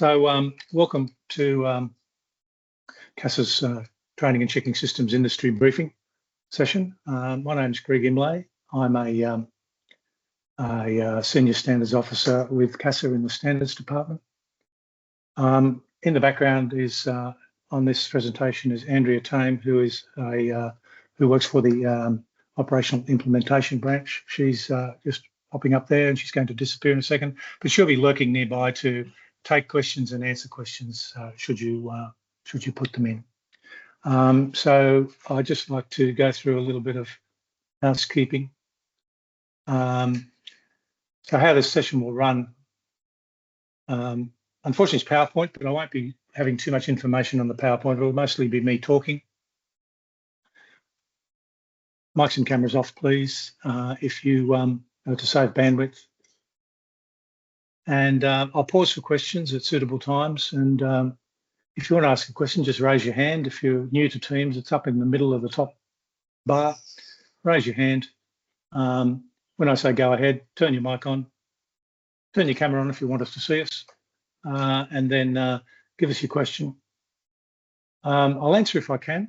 Welcome to CASA's Training and Checking Systems Industry Briefing session. My name is Greg Imlay. I'm a Senior Standards Officer with CASA in the Standards Department. In the background is on this presentation is Andrea Tame, who is who works for the Operational Implementation Branch. She's just popping up there, and she's going to disappear in a second, but she'll be lurking nearby to take questions and answer questions should you put them in. So I'd just like to go through a little bit of housekeeping. So how this session will run, unfortunately it's PowerPoint, but I won't be having too much information on the PowerPoint. It will mostly be me talking. Mics and cameras off, please, if you to save bandwidth. And I'll pause for questions at suitable times. And if you want to ask a question, just raise your hand. If you're new to Teams, it's up in the middle of the top bar. Raise your hand. When I say go ahead, turn your mic on, turn your camera on if you want us to see us, and then give us your question. I'll answer if I can,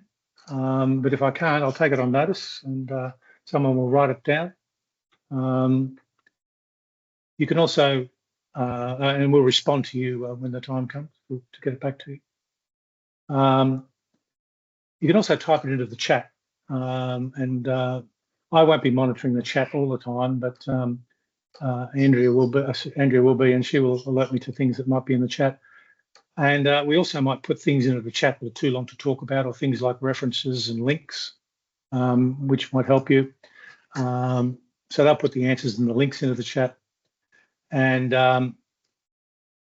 but if I can't, I'll take it on notice and someone will write it down. You can also and we'll respond to you when the time comes to get it back to you. You can also type it into the chat, and I won't be monitoring the chat all the time, but Andrea will be, and she will alert me to things that might be in the chat. And we also might put things into the chat that are too long to talk about, or things like references and links, which might help you. So they'll put the answers and the links into the chat. And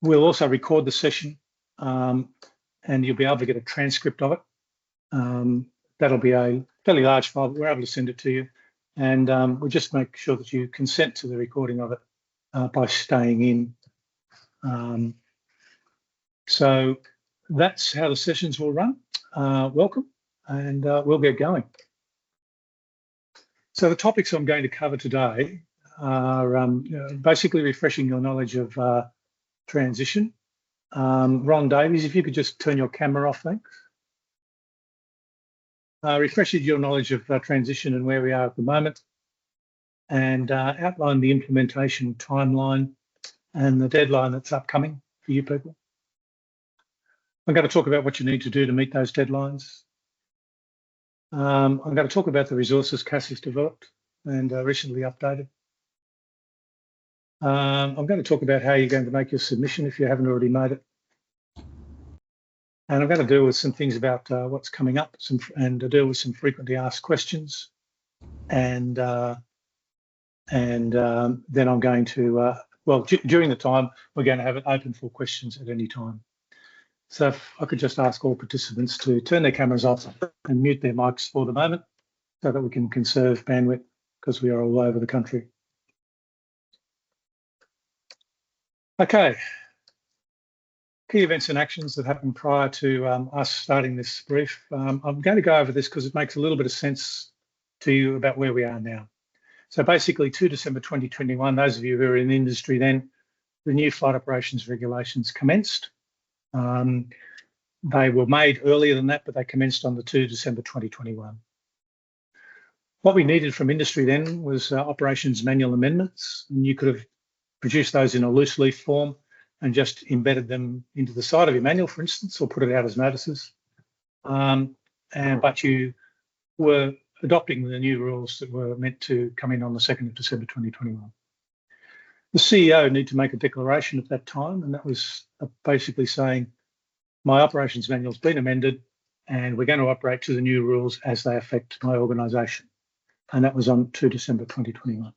we'll also record the session, and you'll be able to get a transcript of it. That'll be a fairly large file, but we're able to send it to you. And we'll just make sure that you consent to the recording of it by staying in. So that's how the sessions will run. Welcome, and we'll get going. So the topics I'm going to cover today are basically refreshing your knowledge of transition. Ron Davies, if you could just turn your camera off, thanks. Refreshes your knowledge of transition and where we are at the moment, and outline the implementation timeline and the deadline that's upcoming for you people. I'm going to talk about what you need to do to meet those deadlines. I'm going to talk about the resources CASA's developed and recently updated. I'm going to talk about how you're going to make your submission if you haven't already made it. And I'm going to deal with some things about what's coming up, and deal with some frequently asked questions. And then I'm going to, during the time, we're going to have it open for questions at any time. So if I could just ask all participants to turn their cameras off and mute their mics for the moment so that we can conserve bandwidth, because we are all over the country. Okay. Key events and actions that happened prior to us starting this brief. I'm going to go over this because it makes a little bit of sense to you about where we are now. So basically 2 December 2021, those of you who are in the industry then, the new flight operations regulations commenced. They were made earlier than that, but they commenced on the 2 December 2021. What we needed from industry then was operations manual amendments, and you could have produced those in a loose leaf form and just embedded them into the side of your manual, for instance, or put it out as notices. But you were adopting the new rules that were meant to come in on the 2nd of December 2021. The CEO needed to make a declaration at that time, and that was basically saying, my operations manual's been amended and we're going to operate to the new rules as they affect my organisation. And that was on 2 December 2021.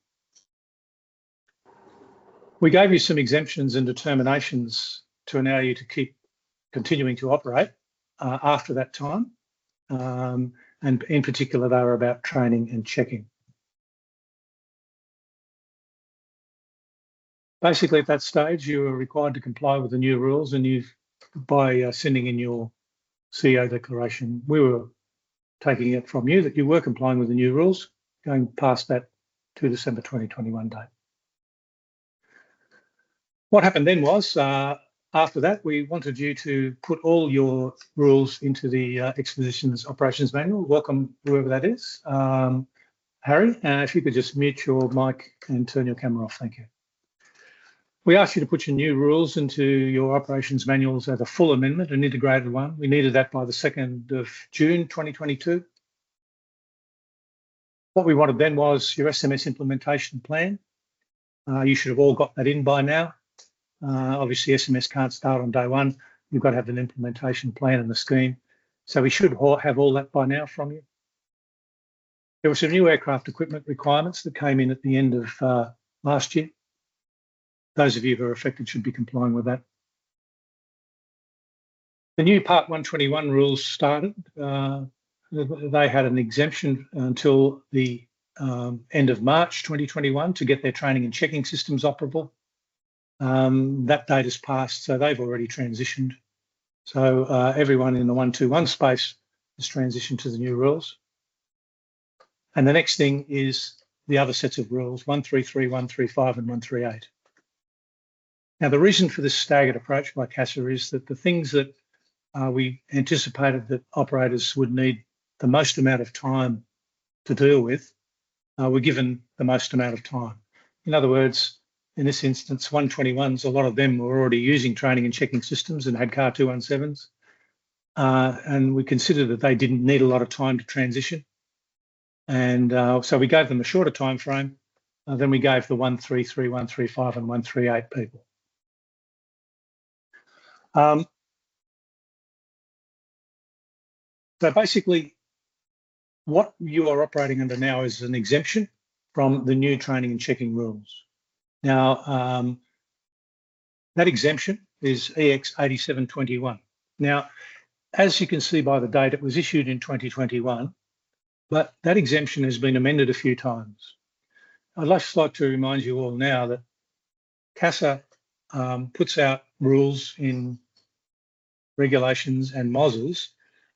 We gave you some exemptions and determinations to allow you to keep continuing to operate after that time. And in particular, they were about training and checking. Basically, at that stage, you were required to comply with the new rules, and by sending in your CEO declaration, we were taking it from you that you were complying with the new rules, going past that 2 December 2021 date. What happened then was After that, we wanted you to put all your rules into the Expeditions Operations Manual. Welcome, whoever that is. Harry, if you could just mute your mic and turn your camera off, thank you. We asked you to put your new rules into your operations manuals as a full amendment, an integrated one. We needed that by the 2nd of June 2022. What we wanted then was your SMS implementation plan. You should have all got that in by now. Obviously, SMS can't start on day one. You've got to have an implementation plan and the scheme. So we should have all that by now from you. There were some new aircraft equipment requirements that came in at the end of last year. Those of you who are affected should be complying with that. The new Part 121 rules started. They had an exemption until the end of March 2021 to get their training and checking systems operable. That date has passed, so they've already transitioned. So everyone in the 121 space has transitioned to the new rules. And the next thing is the other sets of rules, 133, 135 and 138. Now, the reason for this staggered approach by CASA is that the things that we anticipated that operators would need the most amount of time to deal with were given the most amount of time. In other words, in this instance, 121s, a lot of them were already using training and checking systems and had CAR 217s. And we considered that they didn't need a lot of time to transition. And so we gave them a shorter time frame. Then we gave the 133, 135 and 138 people. So basically, what you are operating under now is an exemption from the new training and checking rules. Now, that exemption is EX 8721. Now, as you can see by the date, it was issued in 2021, but that exemption has been amended a few times. I'd just like to remind you all now that CASA puts out rules in regulations and MOSs,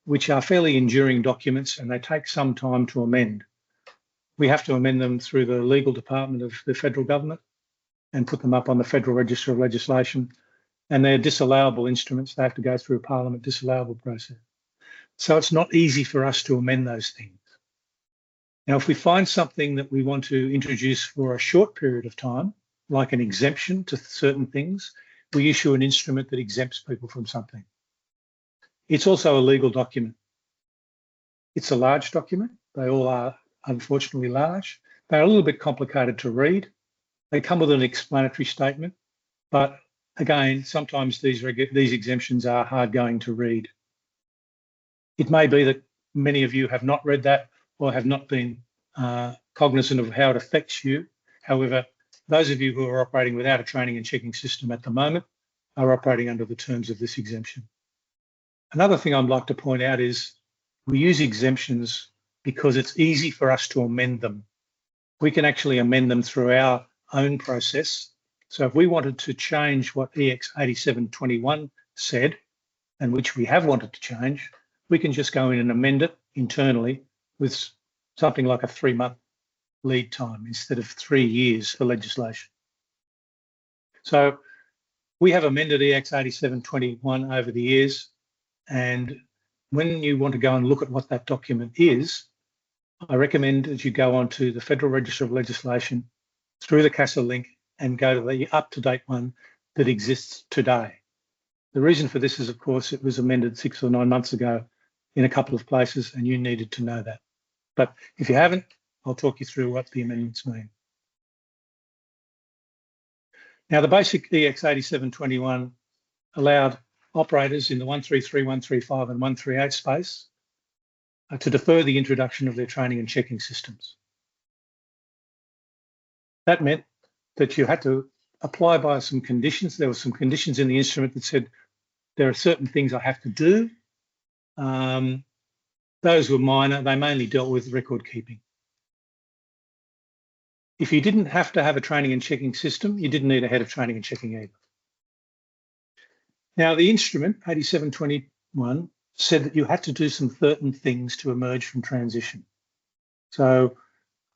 which are fairly enduring documents and they take some time to amend. We have to amend them through the legal department of the federal government and put them up on the Federal Register of Legislation. And they're disallowable instruments. They have to go through a Parliament disallowable process. So it's not easy for us to amend those things. Now, if we find something that we want to introduce for a short period of time, like an exemption to certain things, we issue an instrument that exempts people from something. It's also a legal document. It's a large document. They all are, unfortunately, large. They're a little bit complicated to read. They come with an explanatory statement, but again, sometimes these exemptions are hard going to read. It may be that many of you have not read that or have not been cognizant of how it affects you. However, those of you who are operating without a training and checking system at the moment are operating under the terms of this exemption. Another thing I'd like to point out is we use exemptions because it's easy for us to amend them. We can actually amend them through our own process. So if we wanted to change what EX 8721 said, and which we have wanted to change, we can just go in and amend it internally with something like a 3-month lead time instead of 3 years for legislation. So we have amended EX 8721 over the years, and when you want to go and look at what that document is, I recommend that you go onto the Federal Register of Legislation through the CASA link and go to the up-to-date one that exists today. The reason for this is, of course, it was amended 6 or 9 months ago in a couple of places, and you needed to know that. But if you haven't, I'll talk you through what the amendments mean. Now, the basic EX 8721 allowed operators in the 133, 135 and 138 space to defer the introduction of their training and checking systems. That meant that you had to apply by some conditions. There were some conditions in the instrument that said there are certain things I have to do. Those were minor. They mainly dealt with record keeping. If you didn't have to have a training and checking system, you didn't need a head of training and checking either. Now, the instrument, 8721, said that you had to do some certain things to emerge from transition. So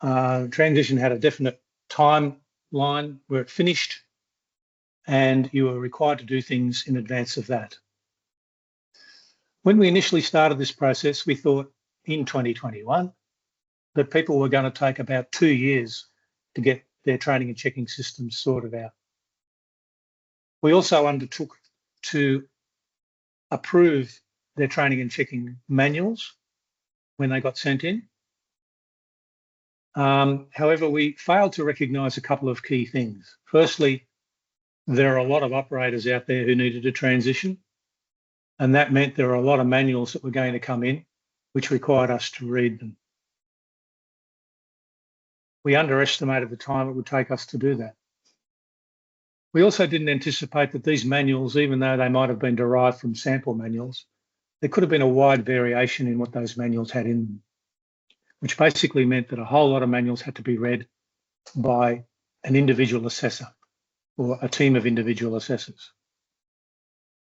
transition had a definite timeline where it finished, and you were required to do things in advance of that. When we initially started this process, we thought in 2021 that people were going to take about 2 years to get their training and checking systems sorted out. We also undertook to approve their training and checking manuals when they got sent in. However, we failed to recognise a couple of key things. Firstly, there are a lot of operators out there who needed to transition, and that meant there are a lot of manuals that were going to come in, which required us to read them. We underestimated the time it would take us to do that. We also didn't anticipate that these manuals, even though they might have been derived from sample manuals, there could have been a wide variation in what those manuals had in them, which basically meant that a whole lot of manuals had to be read by an individual assessor or a team of individual assessors.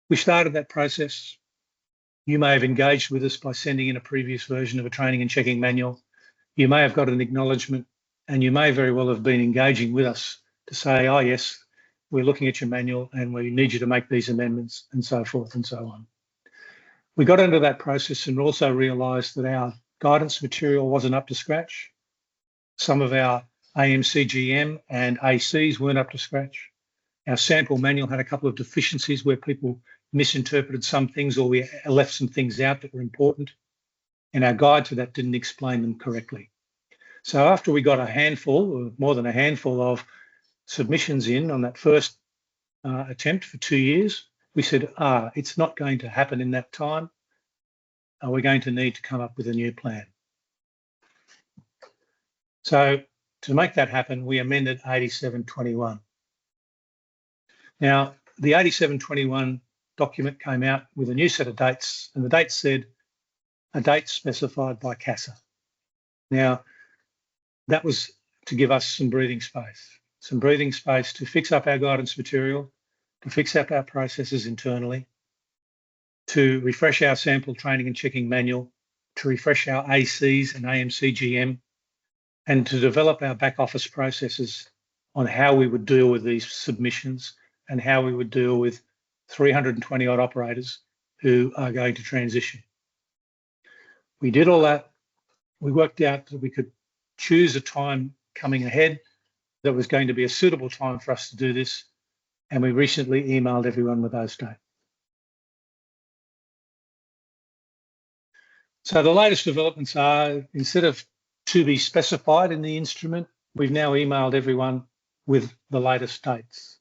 We started that process. You may have engaged with us by sending in a previous version of a training and checking manual. You may have got an acknowledgement, and you may very well have been engaging with us to say, oh yes, we're looking at your manual and we need you to make these amendments, and so forth and so on. We got into that process and also realised that our guidance material wasn't up to scratch. Some of our AMCGM and ACs weren't up to scratch. Our sample manual had a couple of deficiencies where people misinterpreted some things, or we left some things out that were important, and our guide to that didn't explain them correctly. So after we got a handful, or more than a handful of submissions in on that first attempt for 2 years, we said, it's not going to happen in that time. We're going to need to come up with a new plan. So to make that happen, we amended 8721. Now, the 8721 document came out with a new set of dates, and the date said a date specified by CASA. Now, that was to give us some breathing space to fix up our guidance material, to fix up our processes internally, to refresh our sample training and checking manual, to refresh our ACs and AMCGM, and to develop our back office processes on how we would deal with these submissions and how we would deal with 320 odd operators who are going to transition. We did all that. We worked out that we could choose a time coming ahead that was going to be a suitable time for us to do this, and we recently emailed everyone with those dates. So the latest developments are, instead of to be specified in the instrument, we've now emailed everyone with the latest dates.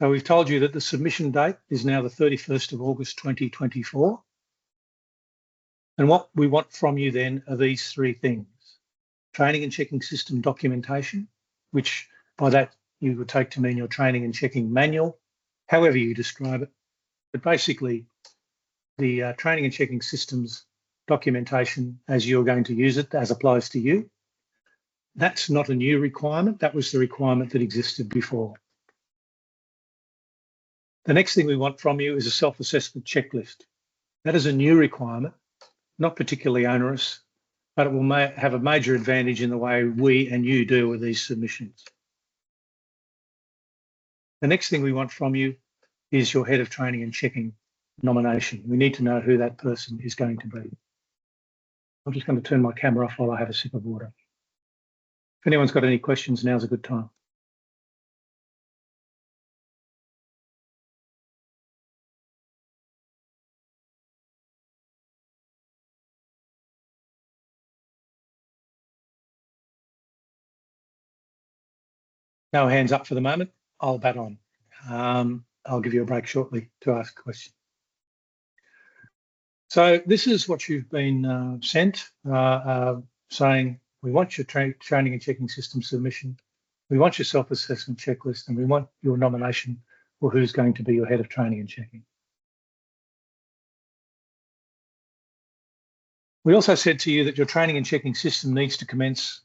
So we've told you that the submission date is now the 31st of August 2024. And what we want from you then are these three things: training and checking system documentation, which by that you would take to mean your training and checking manual, however you describe it. But basically, the training and checking systems documentation as you're going to use it, as applies to you. That's not a new requirement. That was the requirement that existed before. The next thing we want from you is a self-assessment checklist. That is a new requirement, not particularly onerous, but it will have a major advantage in the way we and you deal with these submissions. The next thing we want from you is your head of training and checking nomination. We need to know who that person is going to be. I'm just going to turn my camera off while I have a sip of water. If anyone's got any questions, now's a good time. No hands up for the moment. I'll bat on. I'll give you a break shortly to ask a question. So this is what you've been sent, saying we want your training and checking system submission, we want your self-assessment checklist, and we want your nomination for who's going to be your head of training and checking. We also said to you that your training and checking system needs to commence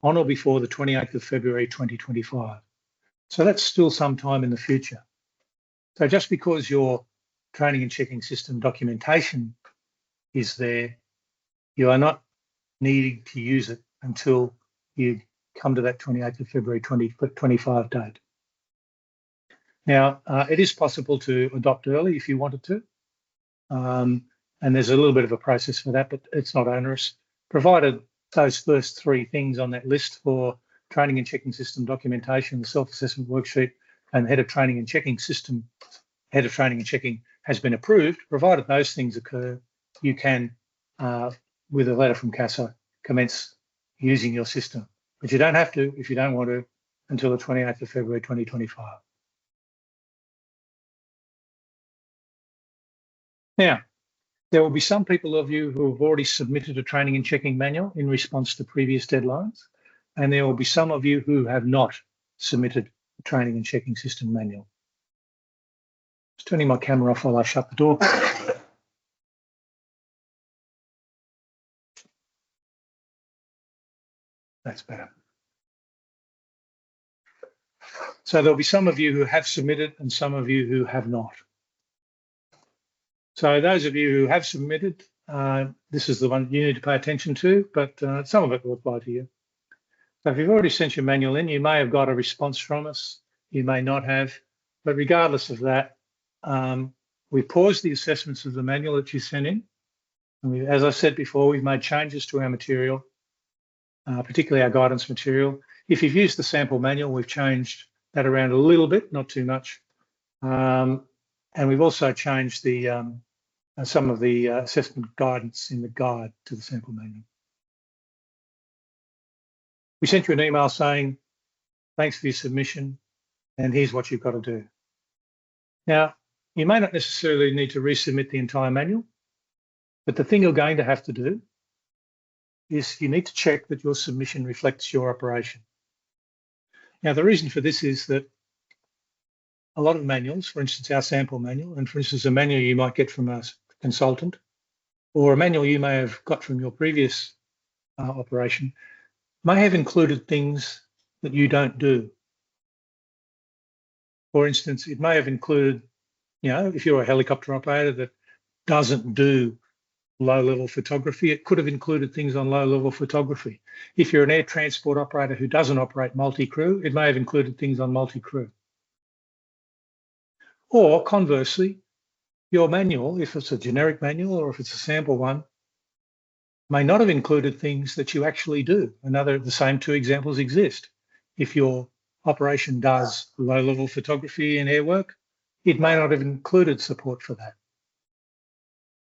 on or before the 28th of February 2025. So that's still some time in the future. So just because your training and checking system documentation is there, you are not needing to use it until you come to that 28th of February 2025 date. Now, it is possible to adopt early if you wanted to, and there's a little bit of a process for that, but it's not onerous, provided those first three things on that list for training and checking system documentation, the self-assessment worksheet, and head of training and checking has been approved. Provided those things occur, you can, with a letter from CASA, commence using your system. But you don't have to, if you don't want to, until the 28th of February 2025. Now, there will be some people of you who have already submitted a training and checking manual in response to previous deadlines, and there will be some of you who have not submitted a training and checking system manual. Just turning my camera off while I shut the door. That's better. So there'll be some of you who have submitted and some of you who have not. So those of you who have submitted, this is the one you need to pay attention to, but some of it will apply to you. So if you've already sent your manual in, you may have got a response from us, you may not have, but regardless of that, we paused the assessments of the manual that you sent in. And as I said before, we've made changes to our material, particularly our guidance material. If you've used the sample manual, we've changed that around a little bit, not too much. And we've also changed the some of the assessment guidance in the guide to the sample manual. We sent you an email saying, thanks for your submission, and here's what you've got to do. Now, you may not necessarily need to resubmit the entire manual, but the thing you're going to have to do is you need to check that your submission reflects your operation. Now, the reason for this is that a lot of manuals, for instance, our sample manual, and for instance, a manual you might get from a consultant, or a manual you may have got from your previous operation, may have included things that you don't do. For instance, it may have included, if you're a helicopter operator that doesn't do low-level photography, it could have included things on low-level photography. If you're an air transport operator who doesn't operate multi-crew, it may have included things on multi-crew. Or conversely, your manual, if it's a generic manual or if it's a sample one, may not have included things that you actually do. The same two examples exist. If your operation does low-level photography and airwork, it may not have included support for that.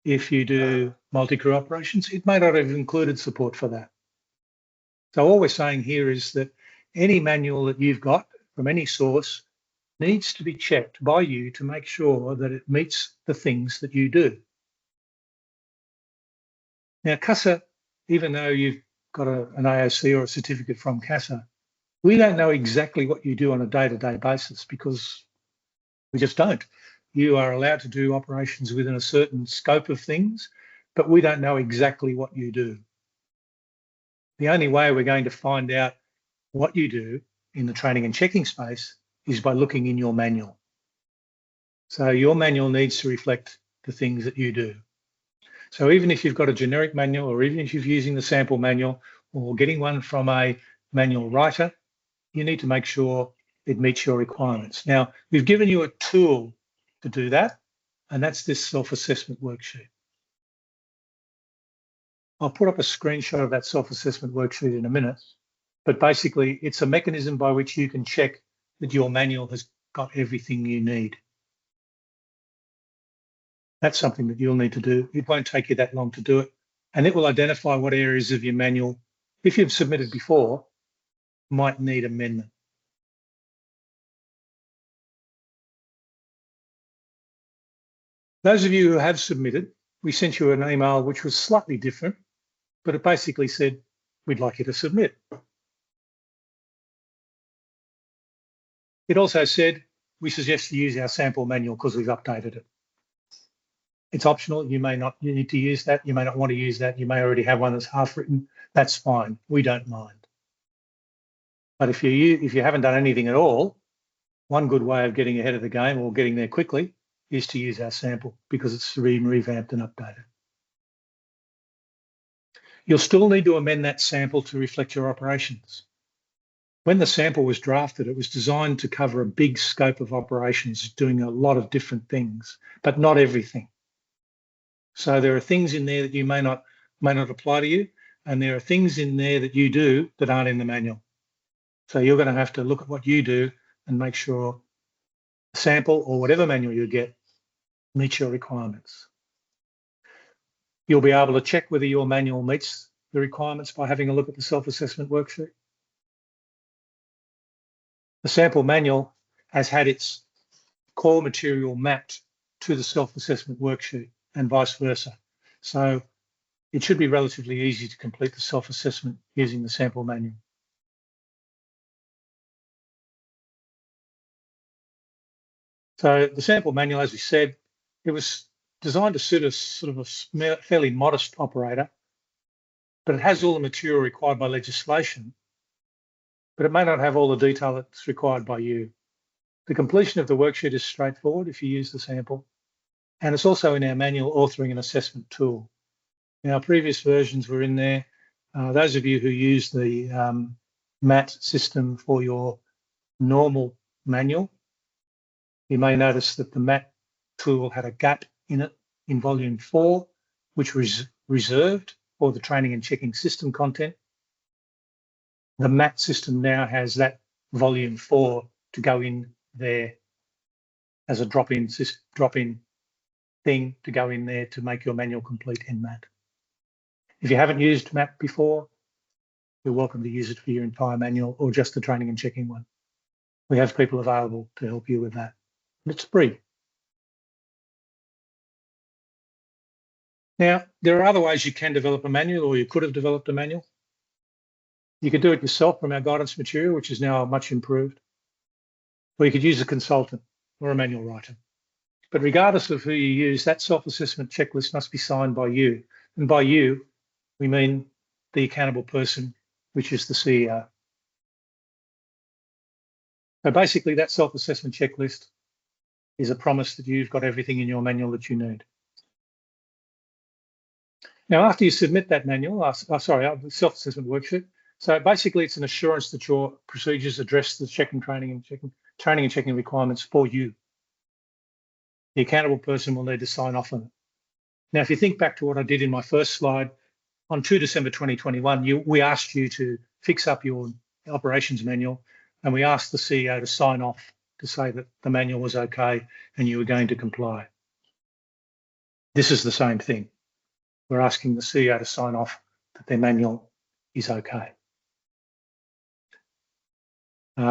If you do multi-crew operations, it may not have included support for that. So all we're saying here is that any manual that you've got from any source needs to be checked by you to make sure that it meets the things that you do. Now, CASA, even though you've got an AOC or a certificate from CASA, we don't know exactly what you do on a day-to-day basis because we just don't. You are allowed to do operations within a certain scope of things, but we don't know exactly what you do. The only way we're going to find out what you do in the training and checking space is by looking in your manual. So your manual needs to reflect the things that you do. So even if you've got a generic manual, or even if you're using the sample manual or getting one from a manual writer, you need to make sure it meets your requirements. Now, we've given you a tool to do that, and that's this self-assessment worksheet. I'll put up a screenshot of that self-assessment worksheet in a minute, but basically it's a mechanism by which you can check that your manual has got everything you need. That's something that you'll need to do. It won't take you that long to do it, and it will identify what areas of your manual, if you've submitted before, might need amendment. Those of you who have submitted, we sent you an email which was slightly different, but it basically said, we'd like you to submit. It also said, we suggest you use our sample manual because we've updated it. It's optional. You need to use that. You may not want to use that. You may already have one that's half written. That's fine. We don't mind. But if you haven't done anything at all, one good way of getting ahead of the game or getting there quickly is to use our sample because it's been revamped and updated. You'll still need to amend that sample to reflect your operations. When the sample was drafted, it was designed to cover a big scope of operations, doing a lot of different things, but not everything. So there are things in there that you may not apply to you, and there are things in there that you do that aren't in the manual. So you're going to have to look at what you do and make sure the sample or whatever manual you get meets your requirements. You'll be able to check whether your manual meets the requirements by having a look at the self-assessment worksheet. The sample manual has had its core material mapped to the self-assessment worksheet and vice versa. So it should be relatively easy to complete the self-assessment using the sample manual. So the sample manual, as we said, it was designed to suit a sort of a fairly modest operator, but it has all the material required by legislation, but it may not have all the detail that's required by you. The completion of the worksheet is straightforward if you use the sample, and it's also in our manual authoring and assessment tool. Now, previous versions were in there. Those of you who use the MAT system for your normal manual, you may notice that the MAT tool had a gap in it in volume 4, which was reserved for the training and checking system content. The MAT system now has that volume 4 to go in there as a drop-in thing to go in there to make your manual complete in MAT. If you haven't used MAT before, you're welcome to use it for your entire manual or just the training and checking one. We have people available to help you with that. It's free. Now, there are other ways you can develop a manual, or you could have developed a manual. You could do it yourself from our guidance material, which is now much improved, or you could use a consultant or a manual writer. But regardless of who you use, that self-assessment checklist must be signed by you. And by you, we mean the accountable person, which is the CEO. So basically, that self-assessment checklist is a promise that you've got everything in your manual that you need. Now, after you submit that manual, the self-assessment worksheet, so basically it's an assurance that your procedures address the training and checking requirements for you. The accountable person will need to sign off on it. Now, if you think back to what I did in my first slide, on 2 December 2021, we asked you to fix up your operations manual, and we asked the CEO to sign off to say that the manual was okay and you were going to comply. This is the same thing. We're asking the CEO to sign off that their manual is okay.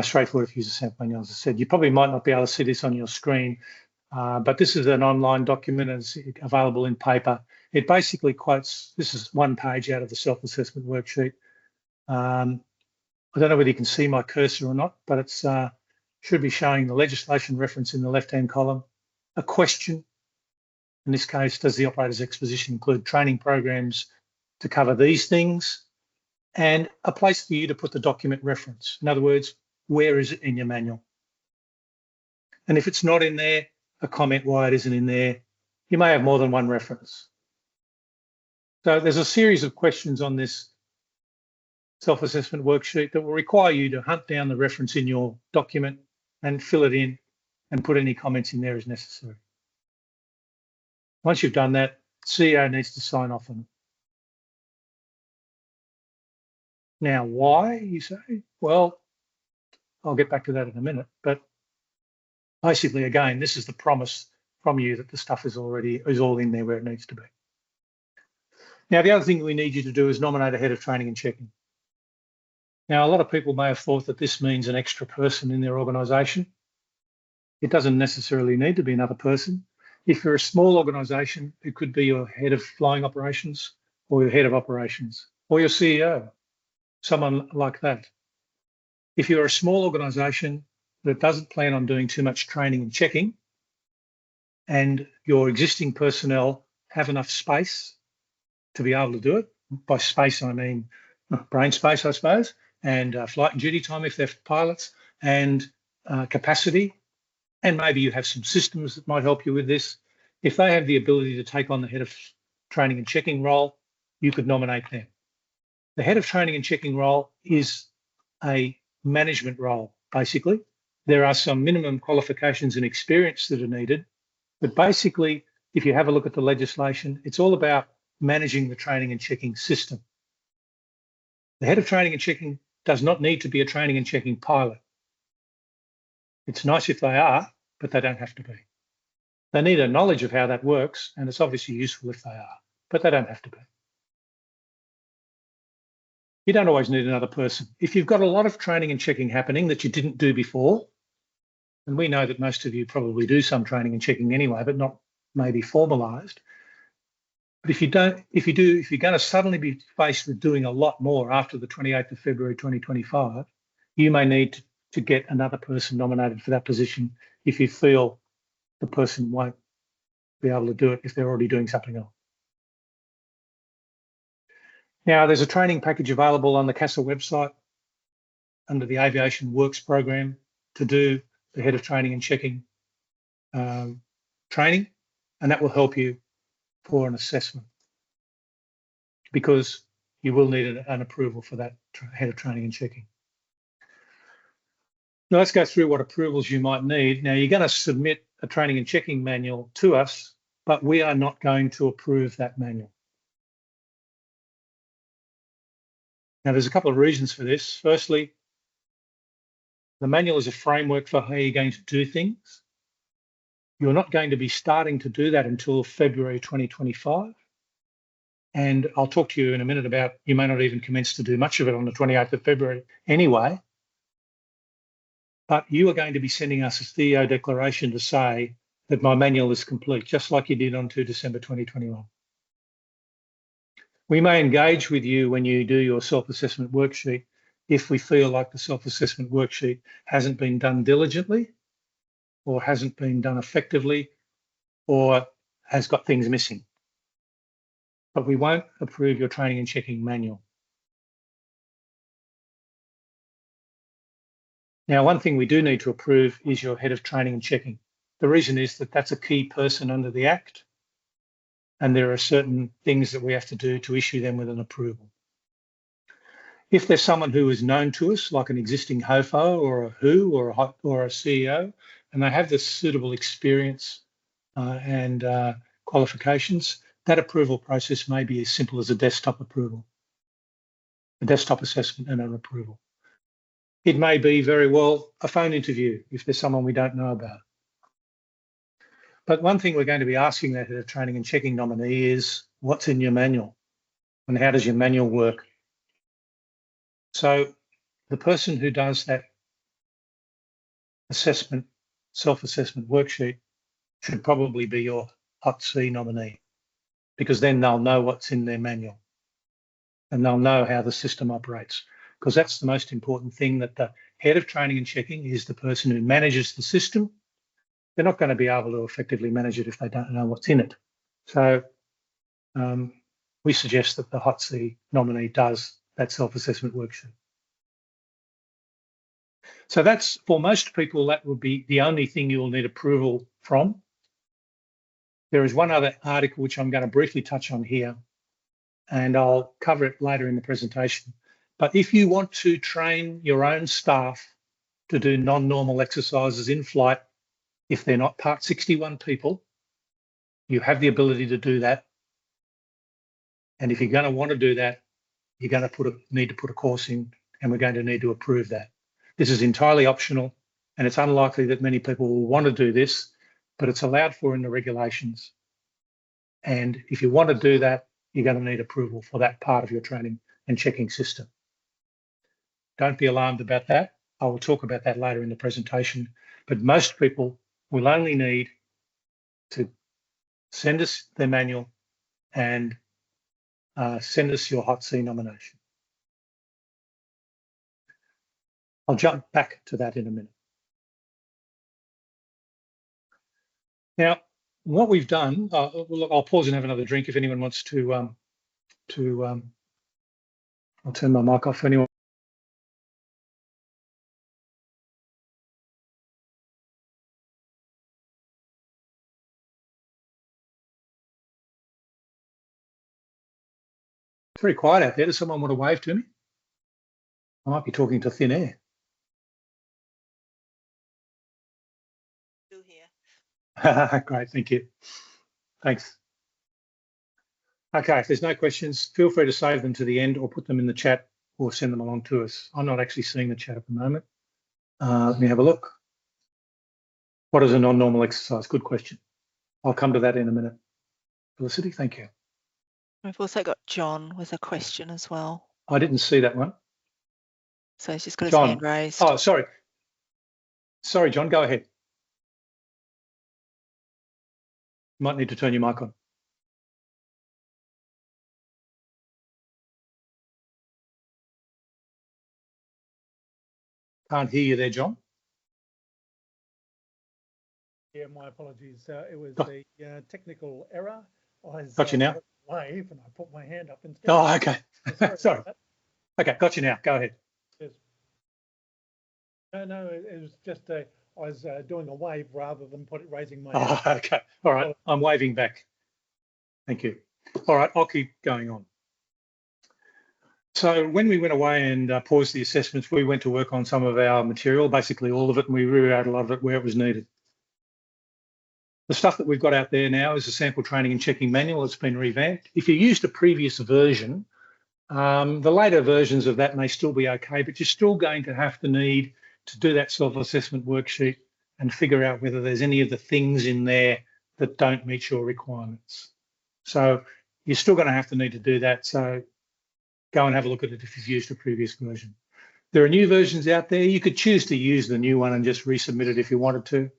Straightforward if you use a sample manual, as I said. You probably might not be able to see this on your screen, but this is an online document and it's available in paper. It basically quotes, this is one page out of the self-assessment worksheet. I don't know whether you can see my cursor or not, but it's should be showing the legislation reference in the left-hand column, a question. In this case, does the operator's exposition include training programs to cover these things? And a place for you to put the document reference. In other words, where is it in your manual? And if it's not in there, a comment why it isn't in there. You may have more than one reference. So there's a series of questions on this self-assessment worksheet that will require you to hunt down the reference in your document and fill it in and put any comments in there as necessary. Once you've done that, CEO needs to sign off on it. Now, why, you say? Well, I'll get back to that in a minute, but basically, again, this is the promise from you that the stuff is all in there where it needs to be. Now, the other thing we need you to do is nominate a head of training and checking. Now, a lot of people may have thought that this means an extra person in their organisation. It doesn't necessarily need to be another person. If you're a small organisation, it could be your head of flying operations or your head of operations or your CEO, someone like that. If you're a small organisation that doesn't plan on doing too much training and checking, and your existing personnel have enough space to be able to do it, by space I mean brain space, I suppose, and flight and duty time if they're pilots, and capacity, and maybe you have some systems that might help you with this. If they have the ability to take on the head of training and checking role, you could nominate them. The head of training and checking role is a management role, basically. There are some minimum qualifications and experience that are needed, but basically, if you have a look at the legislation, it's all about managing the training and checking system. The head of training and checking does not need to be a training and checking pilot. It's nice if they are, but they don't have to be. They need a knowledge of how that works, and it's obviously useful if they are, but they don't have to be. You don't always need another person. If you've got a lot of training and checking happening that you didn't do before, and we know that most of you probably do some training and checking anyway, but not maybe formalised. But if you're going to suddenly be faced with doing a lot more after the 28th of February 2025, you may need to get another person nominated for that position if you feel the person won't be able to do it if they're already doing something else. Now, there's a training package available on the CASA website under the Aviation Works program to do the head of training and checking training, and that will help you for an assessment because you will need an approval for that head of training and checking. Now let's go through what approvals you might need. Now you're going to submit a training and checking manual to us, but we are not going to approve that manual. Now there's a couple of reasons for this. Firstly, the manual is a framework for how you're going to do things. You're not going to be starting to do that until February 2025. And I'll talk to you in a minute about you may not even commence to do much of it on the 28th of February anyway. But you are going to be sending us a CEO declaration to say that my manual is complete, just like you did on 2 December 2021. We may engage with you when you do your self-assessment worksheet if we feel like the self-assessment worksheet hasn't been done diligently or hasn't been done effectively or has got things missing. But we won't approve your training and checking manual. Now, one thing we do need to approve is your head of training and checking. The reason is that that's a key person under the Act, and there are certain things that we have to do to issue them with an approval. If there's someone who is known to us, like an existing HOFO or a WHO or a CEO, and they have the suitable experience and qualifications, that approval process may be as simple as a desktop approval, a desktop assessment and an approval. It may be very well a phone interview if there's someone we don't know about. But one thing we're going to be asking that head of training and checking nominee is what's in your manual and how does your manual work? So the person who does that assessment, self-assessment worksheet should probably be your Hot C nominee because then they'll know what's in their manual and they'll know how the system operates because that's the most important thing, that the head of training and checking is the person who manages the system. They're not going to be able to effectively manage it if they don't know what's in it. So we suggest that the Hot C nominee does that self-assessment worksheet. So that's, for most people, that would be the only thing you will need approval from. There is one other article which I'm going to briefly touch on here, and I'll cover it later in the presentation. But if you want to train your own staff to do non-normal exercises in flight, if they're not Part 61 people, you have the ability to do that. And if you're going to want to do that, you're going to need to put a course in, and we're going to need to approve that. This is entirely optional, and it's unlikely that many people will want to do this, but it's allowed for in the regulations. And if you want to do that, you're going to need approval for that part of your training and checking system. Don't be alarmed about that. I will talk about that later in the presentation, but most people will only need to send us their manual and send us your Hot C nomination. I'll jump back to that in a minute. Now, what we've done, I'll pause and have another drink if anyone wants to, I'll turn my mic off for anyone. It's very quiet out there. Does someone want to wave to me? I might be talking to thin air. Great, thank you. Thanks. Okay, if there's no questions, feel free to save them to the end or put them in the chat or send them along to us. I'm not actually seeing the chat at the moment. Let me have a look. What is a non-normal exercise? Good question. I'll come to that in a minute. Felicity, thank you. We've also got John with a question as well. I didn't see that one. So he's just got his John. hand raised. Oh, sorry. Sorry, John, go ahead. You might need to turn your mic on. Can't hear you there, John. Yeah, my apologies. It was a technical error. Got you now. Wave and I put my hand up instead. Oh, okay. Sorry. Okay, got you now. Go ahead. Yes. No, it was just I was doing a wave rather than raising my hand. Oh, okay. All right. I'm waving back. Thank you. All right, I'll keep going on. So when we went away and paused the assessments, we went to work on some of our material, basically all of it, and we rewrote a lot of it where it was needed. The stuff that we've got out there now is a sample training and checking manual. It's been revamped. If you used a previous version, the later versions of that may still be okay, but you're still going to have to need to do that self-assessment worksheet and figure out whether there's any of the things in there that don't meet your requirements. So you're still going to have to need to do that. So go and have a look at it if you've used a previous version. There are new versions out there. You could choose to use the new one and just resubmit it if you wanted to.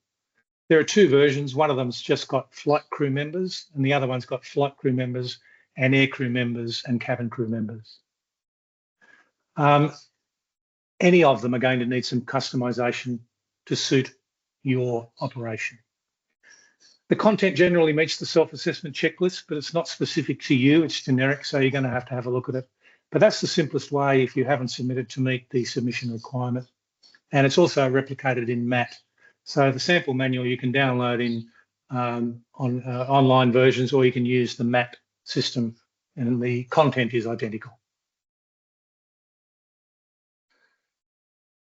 There are two versions. One of them's just got flight crew members and the other one's got flight crew members and air crew members and cabin crew members. Any of them are going to need some customization to suit your operation. The content generally meets the self-assessment checklist, but it's not specific to you, it's generic, so you're going to have a look at it. But that's the simplest way if you haven't submitted to meet the submission requirement. And it's also replicated in MAT. So the sample manual you can download in online versions, or you can use the MAT system, and the content is identical.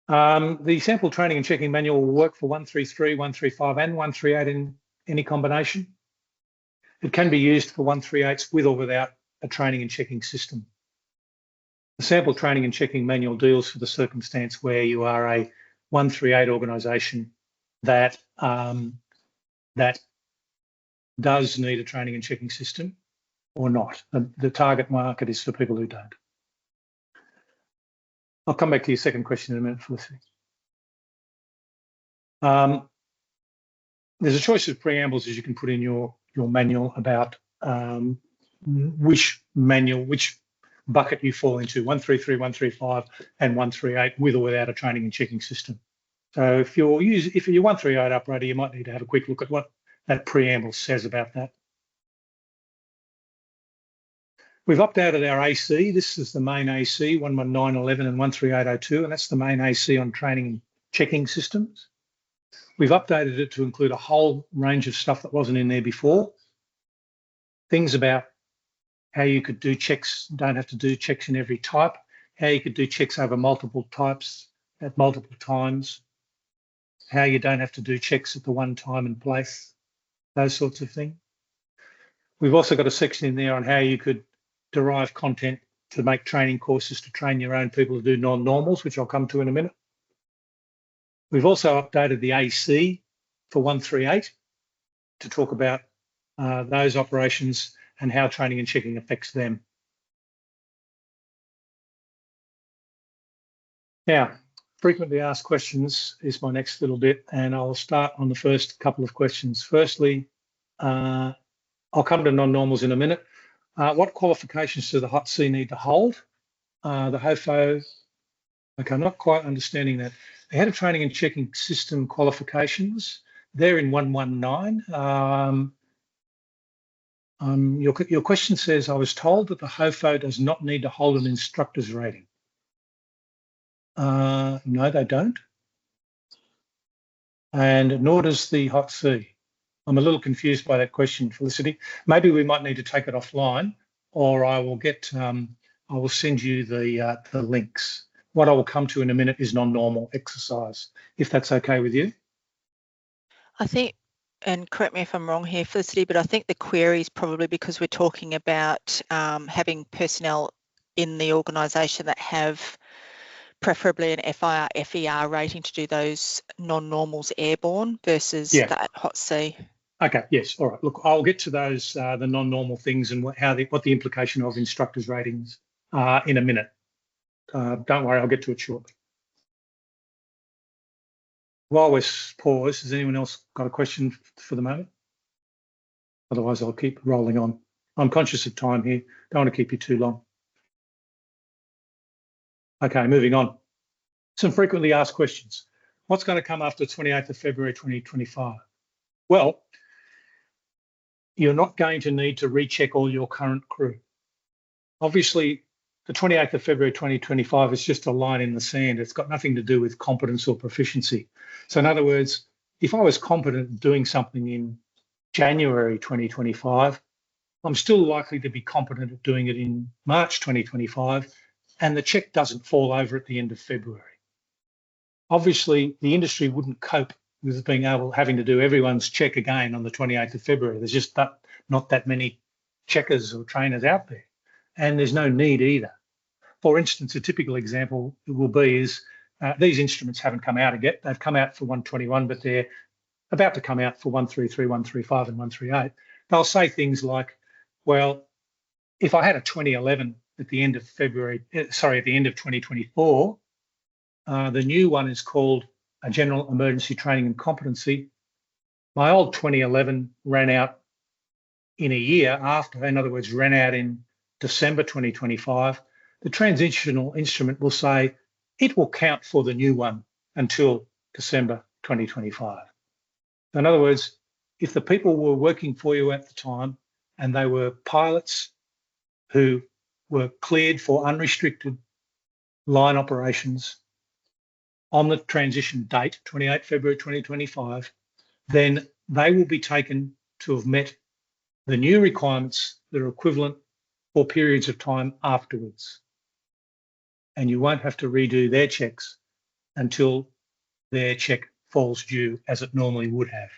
The sample training and checking manual will work for 133, 135 and 138 in any combination. It can be used for 138s with or without a training and checking system. The sample training and checking manual deals with the circumstance where you are a 138 organisation that does need a training and checking system or not. The target market is for people who don't. I'll come back to your second question in a minute, Felicity. There's a choice of preambles as you can put in your manual about which bucket you fall into, 133, 135 and 138 with or without a training and checking system. So if you're 138 operator, you might need to have a quick look at what that preamble says about that. We've updated our AC. This is the main AC, 119.11 and 138.02, and that's the main AC on training and checking systems. We've updated it to include a whole range of stuff that wasn't in there before. Things about how you could do checks, don't have to do checks in every type, how you could do checks over multiple types at multiple times, how you don't have to do checks at the one time and place, those sorts of things. We've also got a section in there on how you could derive content to make training courses to train your own people to do non-normals, which I'll come to in a minute. We've also updated the AC for 138 to talk about those operations and how training and checking affects them. Now, frequently asked questions is my next little bit, and I'll start on the first couple of questions. Firstly, I'll come to non-normals in a minute. What qualifications do the hot C need to hold? The HOFO, okay, I'm not quite understanding that. The head of training and checking system qualifications, they're in 119. Your question says, I was told that the HOFO does not need to hold an instructor's rating. No, they don't. And nor does the hot C. I'm a little confused by that question, Felicity. Maybe we might need to take it offline, or I will send you the links. What I will come to in a minute is non-normal exercise, if that's okay with you. I think and correct me if I'm wrong here, Felicity, but I think the query is probably because we're talking about having personnel in the organisation that have preferably an FIR, FER rating to do those non-normals airborne versus that hot sea. Okay, yes, all right. Look, I'll get to those, the non-normal things and what the implication of instructors' ratings are in a minute. Don't worry, I'll get to it shortly. While we're paused, has anyone else got a question for the moment? Otherwise, I'll keep rolling on. I'm conscious of time here. Don't want to keep you too long. Okay, moving on. Some frequently asked questions. What's going to come after 28th of February 2025? Well, you're not going to need to recheck all your current crew. Obviously, the 28th of February 2025 is just a line in the sand. It's got nothing to do with competence or proficiency. So in other words, if I was competent at doing something in January 2025, I'm still likely to be competent at doing it in March 2025, and the check doesn't fall over at the end of February. Obviously, the industry wouldn't cope with having to do everyone's check again on the 28th of February. There's just not that many checkers or trainers out there, and there's no need either. For instance, a typical example will be is these instruments haven't come out yet. They've come out for 121, but they're about to come out for 133, 135 and 138. They'll say things like, well, if I had a 2011 at the end of at the end of 2024, the new one is called a General Emergency Training and Competency. My old 2011 ran out in a year after, in other words, ran out in December 2025. The transitional instrument will say it will count for the new one until December 2025. In other words, if the people were working for you at the time and they were pilots who were cleared for unrestricted line operations on the transition date, 28 February 2025, then they will be taken to have met the new requirements that are equivalent for periods of time afterwards. And you won't have to redo their checks until their check falls due as it normally would have.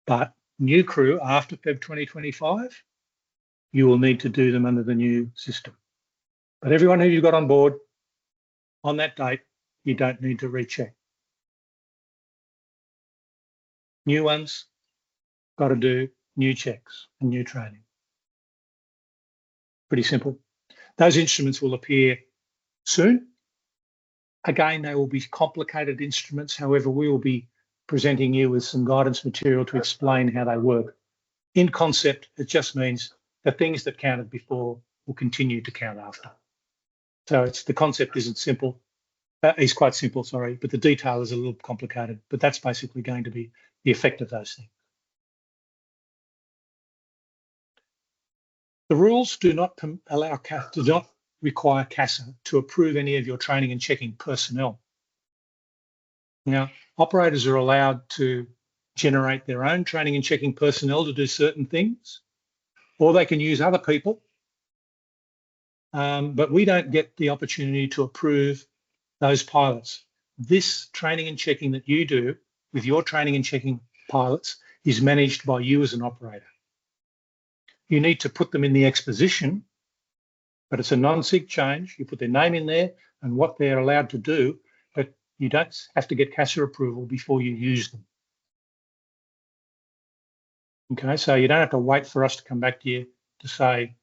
But new crew after Feb 2025, you will need to do them under the new system. But everyone who you've got on board on that date, you don't need to recheck. New ones, got to do new checks and new training. Pretty simple. Those instruments will appear soon. Again, they will be complicated instruments. However, we will be presenting you with some guidance material to explain how they work. In concept, it just means the things that counted before will continue to count after. So the concept isn't simple. Is quite simple, sorry, but the detail is a little complicated. But that's basically going to be the effect of those things. The rules do not require CASA to approve any of your training and checking personnel. Now, operators are allowed to generate their own training and checking personnel to do certain things, or they can use other people. But we don't get the opportunity to approve those pilots. This training and checking that you do with your training and checking pilots is managed by you as an operator. You need to put them in the exposition, but it's a non-sig change. You put their name in there and what they're allowed to do, but you don't have to get CASA approval before you use them. Okay, so you don't have to wait for us to come back to you to say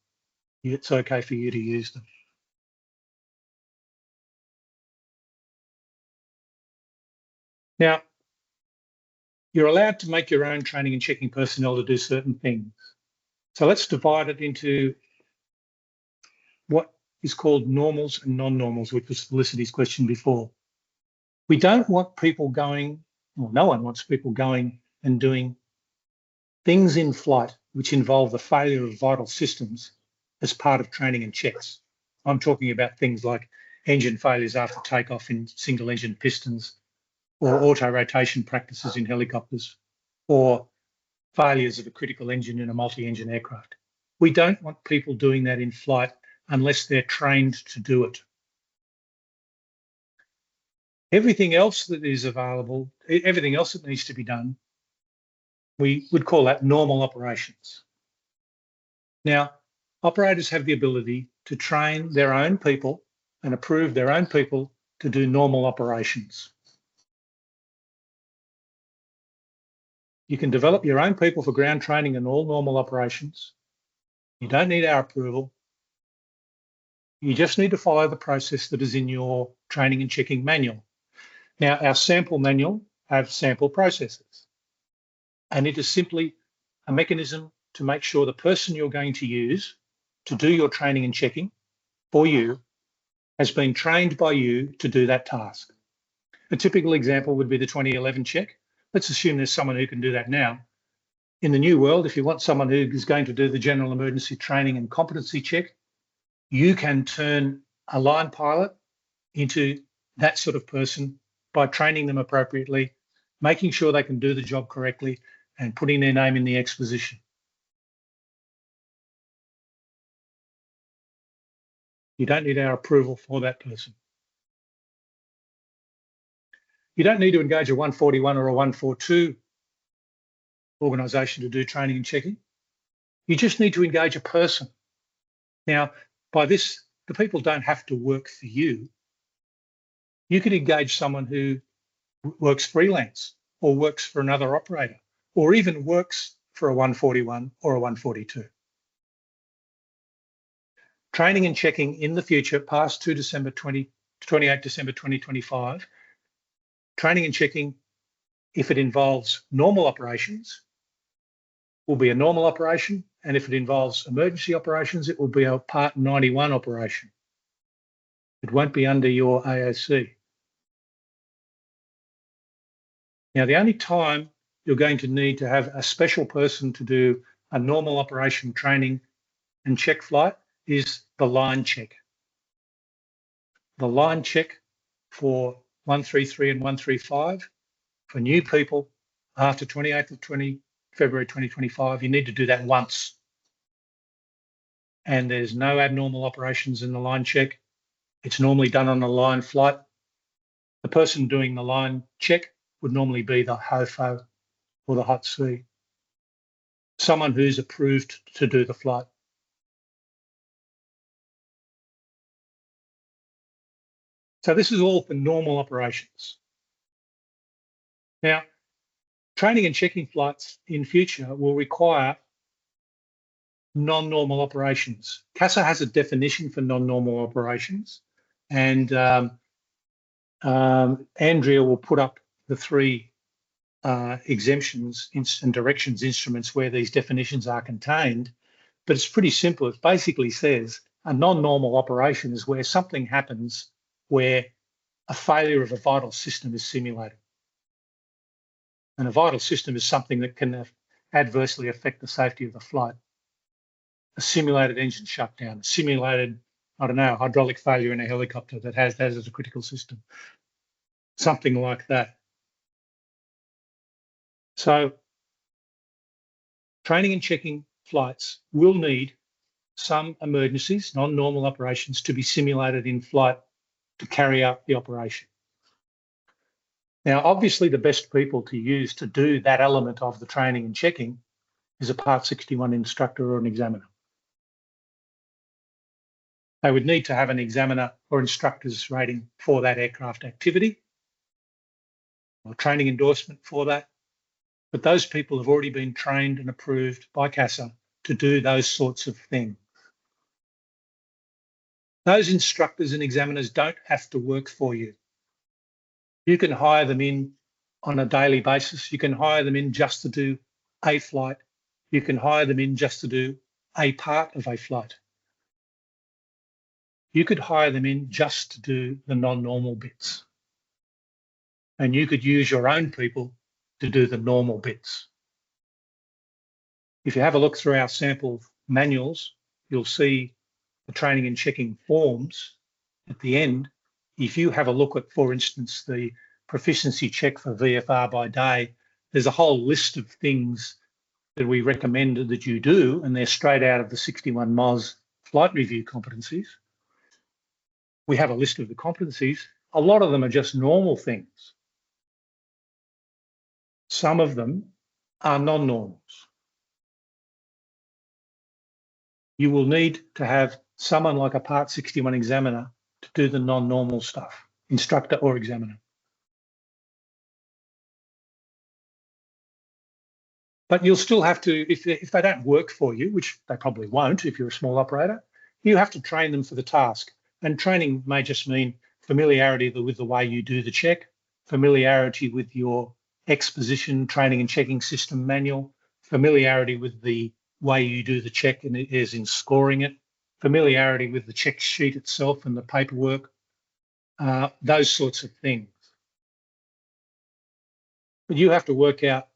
it's okay for you to use them. Now, you're allowed to make your own training and checking personnel to do certain things. So let's divide it into what is called normals and non-normals, which was Felicity's question before. We don't want people going, well, no one wants people going and doing things in flight which involve the failure of vital systems as part of training and checks. I'm talking about things like engine failures after takeoff in single engine pistons, or auto-rotation practices in helicopters, or failures of a critical engine in a multi-engine aircraft. We don't want people doing that in flight unless they're trained to do it. Everything else that is available, everything else that needs to be done, we would call that normal operations. Now, operators have the ability to train their own people and approve their own people to do normal operations. You can develop your own people for ground training and all normal operations. You don't need our approval. You just need to follow the process that is in your training and checking manual. Now, our sample manual have sample processes, and it is simply a mechanism to make sure the person you're going to use to do your training and checking for you has been trained by you to do that task. A typical example would be the 2011 check. Let's assume there's someone who can do that now. In the new world, if you want someone who is going to do the general emergency training and competency check, you can turn a line pilot into that sort of person by training them appropriately, making sure they can do the job correctly, and putting their name in the exposition. You don't need our approval for that person. You don't need to engage a 141 or a 142 organisation to do training and checking. You just need to engage a person. Now, by this, the people don't have to work for you. You could engage someone who works freelance or works for another operator or even works for a 141 or a 142. Training and checking in the future, past 28 December 2025, training and checking, if it involves normal operations, will be a normal operation, and if it involves emergency operations, it will be a Part 91 operation. It won't be under your AOC. Now, the only time you're going to need to have a special person to do a normal operation training and check flight is the line check. The line check for 133 and 135 for new people after 28th of February 2025, you need to do that once. And there's no abnormal operations in the line check. It's normally done on a line flight. The person doing the line check would normally be the HOFO or the hot C, someone who's approved to do the flight. So this is all for normal operations. Now, training and checking flights in future will require non-normal operations. CASA has a definition for non-normal operations, and Andrea will put up the three exemptions and directions instruments where these definitions are contained, but it's pretty simple. It basically says a non-normal operation is where something happens where a failure of a vital system is simulated. And a vital system is something that can adversely affect the safety of the flight. A simulated engine shutdown, a simulated, I don't know, hydraulic failure in a helicopter that has that as a critical system, something like that. So training and checking flights will need some emergencies, non-normal operations, to be simulated in flight to carry out the operation. Now, obviously, the best people to use to do that element of the training and checking is a Part 61 instructor or an examiner. They would need to have an examiner or instructor's rating for that aircraft activity or training endorsement for that. But those people have already been trained and approved by CASA to do those sorts of things. Those instructors and examiners don't have to work for you. You can hire them in on a daily basis. You can hire them in just to do a flight. You can hire them in just to do a part of a flight. You could hire them in just to do the non-normal bits. And you could use your own people to do the normal bits. If you have a look through our sample manuals, you'll see the training and checking forms at the end. If you have a look at, for instance, the proficiency check for VFR by day, there's a whole list of things that we recommend that you do, and they're straight out of the 61 MOS flight review competencies. We have a list of the competencies. a lot of them are just normal things. Some of them are non-normals. You will need to have someone like a Part 61 examiner to do the non-normal stuff, instructor or examiner. But you'll still have to, if they don't work for you, which they probably won't if you're a small operator, you have to train them for the task. And training may just mean familiarity with the way you do the check, familiarity with your exposition training and checking system manual, familiarity with the way you do the check and it is in scoring it, familiarity with the check sheet itself and the paperwork, those sorts of things. But you have to work out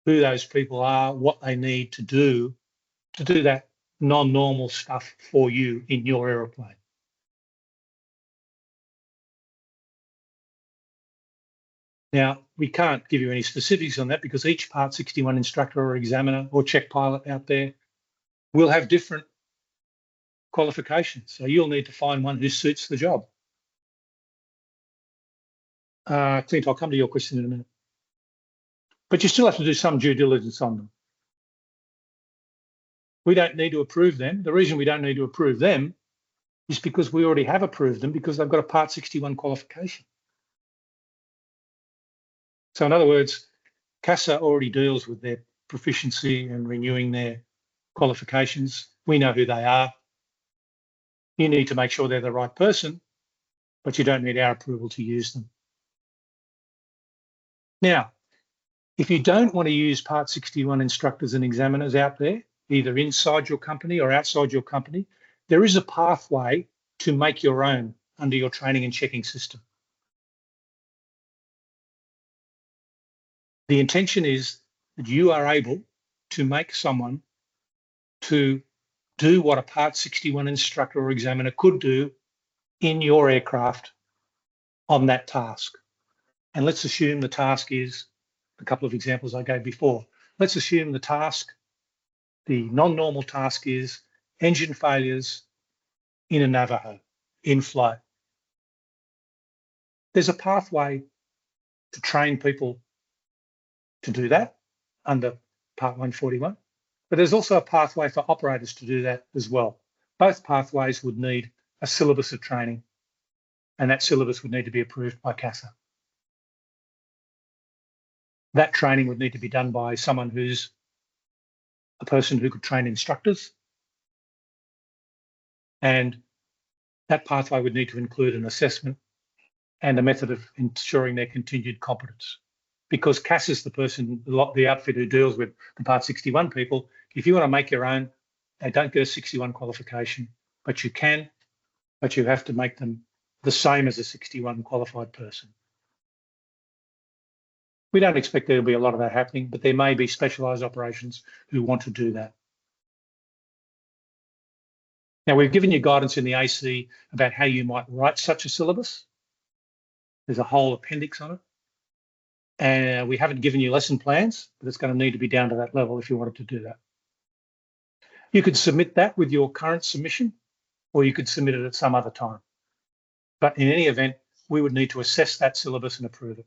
who those people are, what they need to do that non-normal stuff for you in your aeroplane. Now, we can't give you any specifics on that because each Part 61 instructor or examiner or check pilot out there will have different qualifications. So you'll need to find one who suits the job. Clint, I'll come to your question in a minute. But you still have to do some due diligence on them. We don't need to approve them. The reason we don't need to approve them is because we already have approved them because they've got a Part 61 qualification. So in other words, CASA already deals with their proficiency and renewing their qualifications. We know who they are. You need to make sure they're the right person, but you don't need our approval to use them. Now, if you don't want to use Part 61 instructors and examiners out there, either inside your company or outside your company, there is a pathway to make your own under your training and checking system. The intention is that you are able to make someone to do what a Part 61 instructor or examiner could do in your aircraft on that task. And let's assume the task is a couple of examples I gave before. Let's assume the task, the non-normal task is engine failures in a Navajo in flight. There's a pathway to train people to do that under Part 141, but there's also a pathway for operators to do that as well. Both pathways would need a syllabus of training, and that syllabus would need to be approved by CASA. That training would need to be done by someone who's a person who could train instructors, and that pathway would need to include an assessment and a method of ensuring their continued competence. Because CASA is the person, the outfit who deals with the Part 61 people. If you want to make your own, they don't get a 61 qualification, but you can, but you have to make them the same as a 61 qualified person. We don't expect there to be a lot of that happening, but there may be specialised operations who want to do that. Now, we've given you guidance in the AC about how you might write such a syllabus. There's a whole appendix on it. And we haven't given you lesson plans, but it's going to need to be down to that level if you wanted to do that. You could submit that with your current submission, or you could submit it at some other time. But in any event, we would need to assess that syllabus and approve it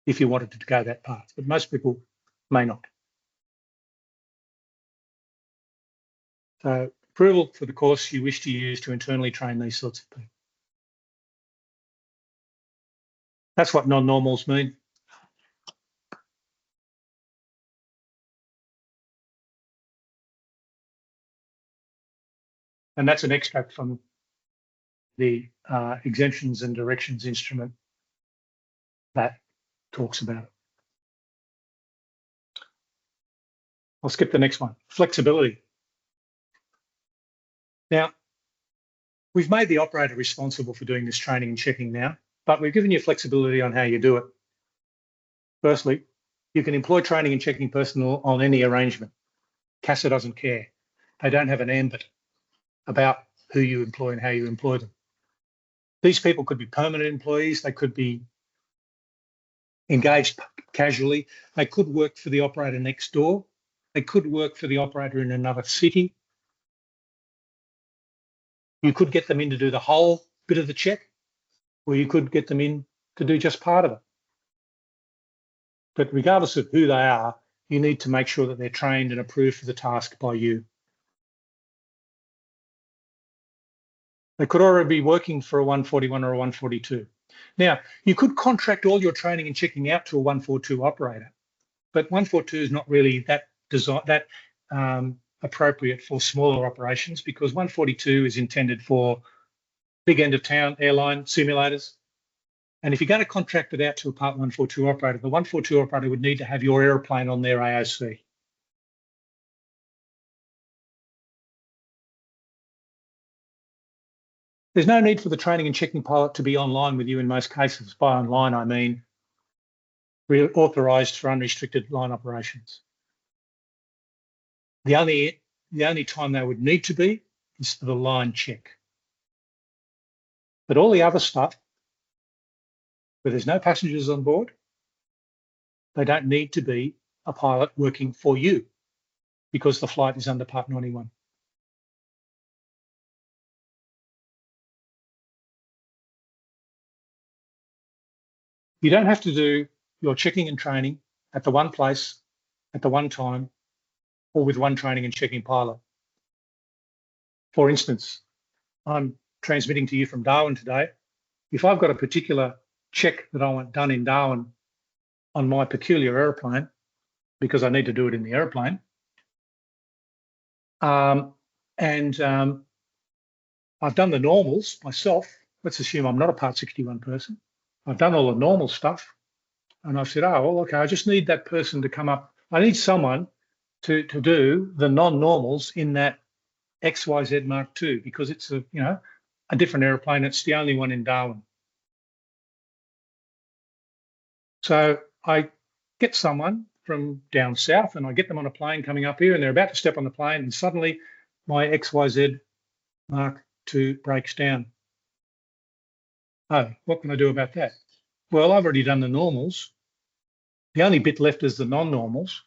if you wanted to go that path, but most people may not. So approval for the course you wish to use to internally train these sorts of people. That's what non-normals mean. And that's an extract from the exemptions and directions instrument that talks about it. I'll skip the next one, flexibility. Now, we've made the operator responsible for doing this training and checking now, but we've given you flexibility on how you do it. Firstly, you can employ training and checking personnel on any arrangement. CASA doesn't care. They don't have an ambit about who you employ and how you employ them. These people could be permanent employees. They could be engaged casually. They could work for the operator next door. They could work for the operator in another city. You could get them in to do the whole bit of the check, or you could get them in to do just part of it. But regardless of who they are, you need to make sure that they're trained and approved for the task by you. They could already be working for a 141 or a 142. Now, you could contract all your training and checking out to a 142 operator, but 142 is not really that appropriate for smaller operations, because 142 is intended for big end of town airline simulators. And if you're going to contract it out to a Part 142 operator, the 142 operator would need to have your aeroplane on their AOC. There's no need for the training and checking pilot to be online with you in most cases. By online, I mean authorised for unrestricted line operations. The only time they would need to be is for the line check. But all the other stuff, where there's no passengers on board, they don't need to be a pilot working for you because the flight is under Part 91. You don't have to do your checking and training at the one place, at the one time, or with one training and checking pilot. For instance, I'm transmitting to you from Darwin today. If I've got a particular check that I want done in Darwin on my peculiar aeroplane, because I need to do it in the aeroplane, I've done the normals myself. Let's assume I'm not a Part 61 person. I've done all the normal stuff, and I've said, oh, well, okay, I just need that person to come up. I need someone to do the non-normals in that XYZ Mark II, because it's a different aeroplane. It's the only one in Darwin. So I get someone from down south and I get them on a plane coming up here, and they're about to step on the plane, and suddenly my XYZ Mark II breaks down. Oh, what can I do about that? Well, I've already done the normals. The only bit left is the non-normals,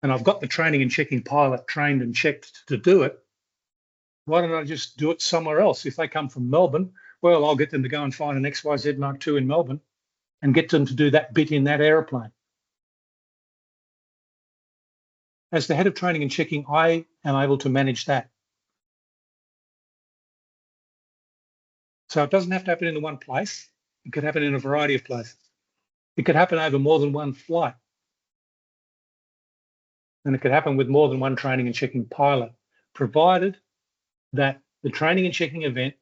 and I've got the training and checking pilot trained and checked to do it. Why don't I just do it somewhere else? If they come from Melbourne, well, I'll get them to go and find an XYZ Mark II in Melbourne and get them to do that bit in that aeroplane. As the head of training and checking, I am able to manage that. So it doesn't have to happen in one place. It could happen in a variety of places. It could happen over more than one flight. And it could happen with more than one training and checking pilot, provided that the training and checking event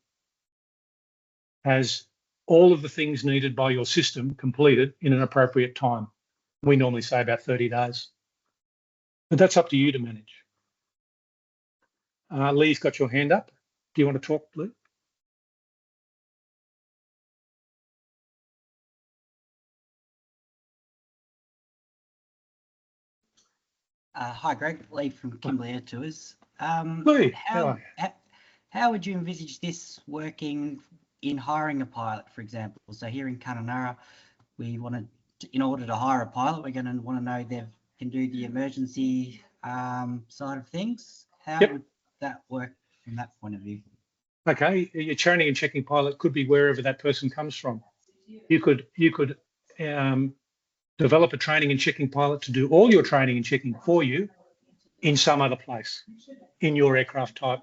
has all of the things needed by your system completed in an appropriate time. We normally say about 30 days. But that's up to you to manage. Lee's got your hand up. Do you want to talk, Lee? Hi, Greg. Lee from Kimberley Air Tours. Lee, how would you envisage this working in hiring a pilot, for example? So here in Kununurra, we want to, in order to hire a pilot, we're going to want to know they can do the emergency side of things. How would that work from that point of view? Okay, your training and checking pilot could be wherever that person comes from. You could develop a training and checking pilot to do all your training and checking for you in some other place in your aircraft type.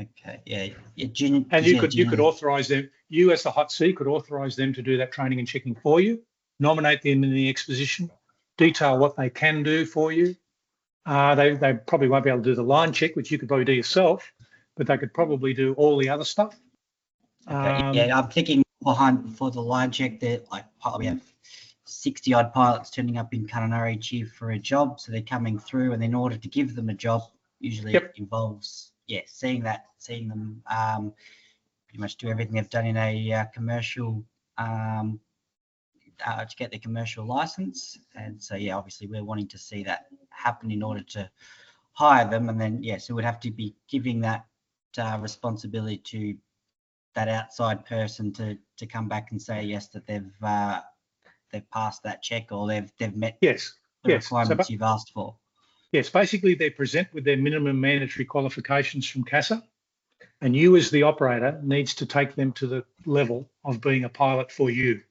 Okay, yeah. And you could authorise them. You, as the hot seat, could authorise them to do that training and checking for you. Nominate them in the exposition. Detail what they can do for you. They probably won't be able to do the line check, which you could probably do yourself, but they could probably do all the other stuff. Okay, yeah, I'm thinking behind for the line check that we have 60 odd pilots turning up in Kununurra each year for a job, so they're coming through, and in order to give them a job, usually it involves seeing them pretty much do everything they've done in a commercial to get their commercial license. And so obviously we're wanting to see that happen in order to hire them, and then so we'd have to be giving that responsibility to that outside person to come back and say yes, that they've passed that check, or they've met the requirements you've asked for. Yes, basically they present with their minimum mandatory qualifications from CASA, And you as the operator needs to take them to the level of being a pilot for you.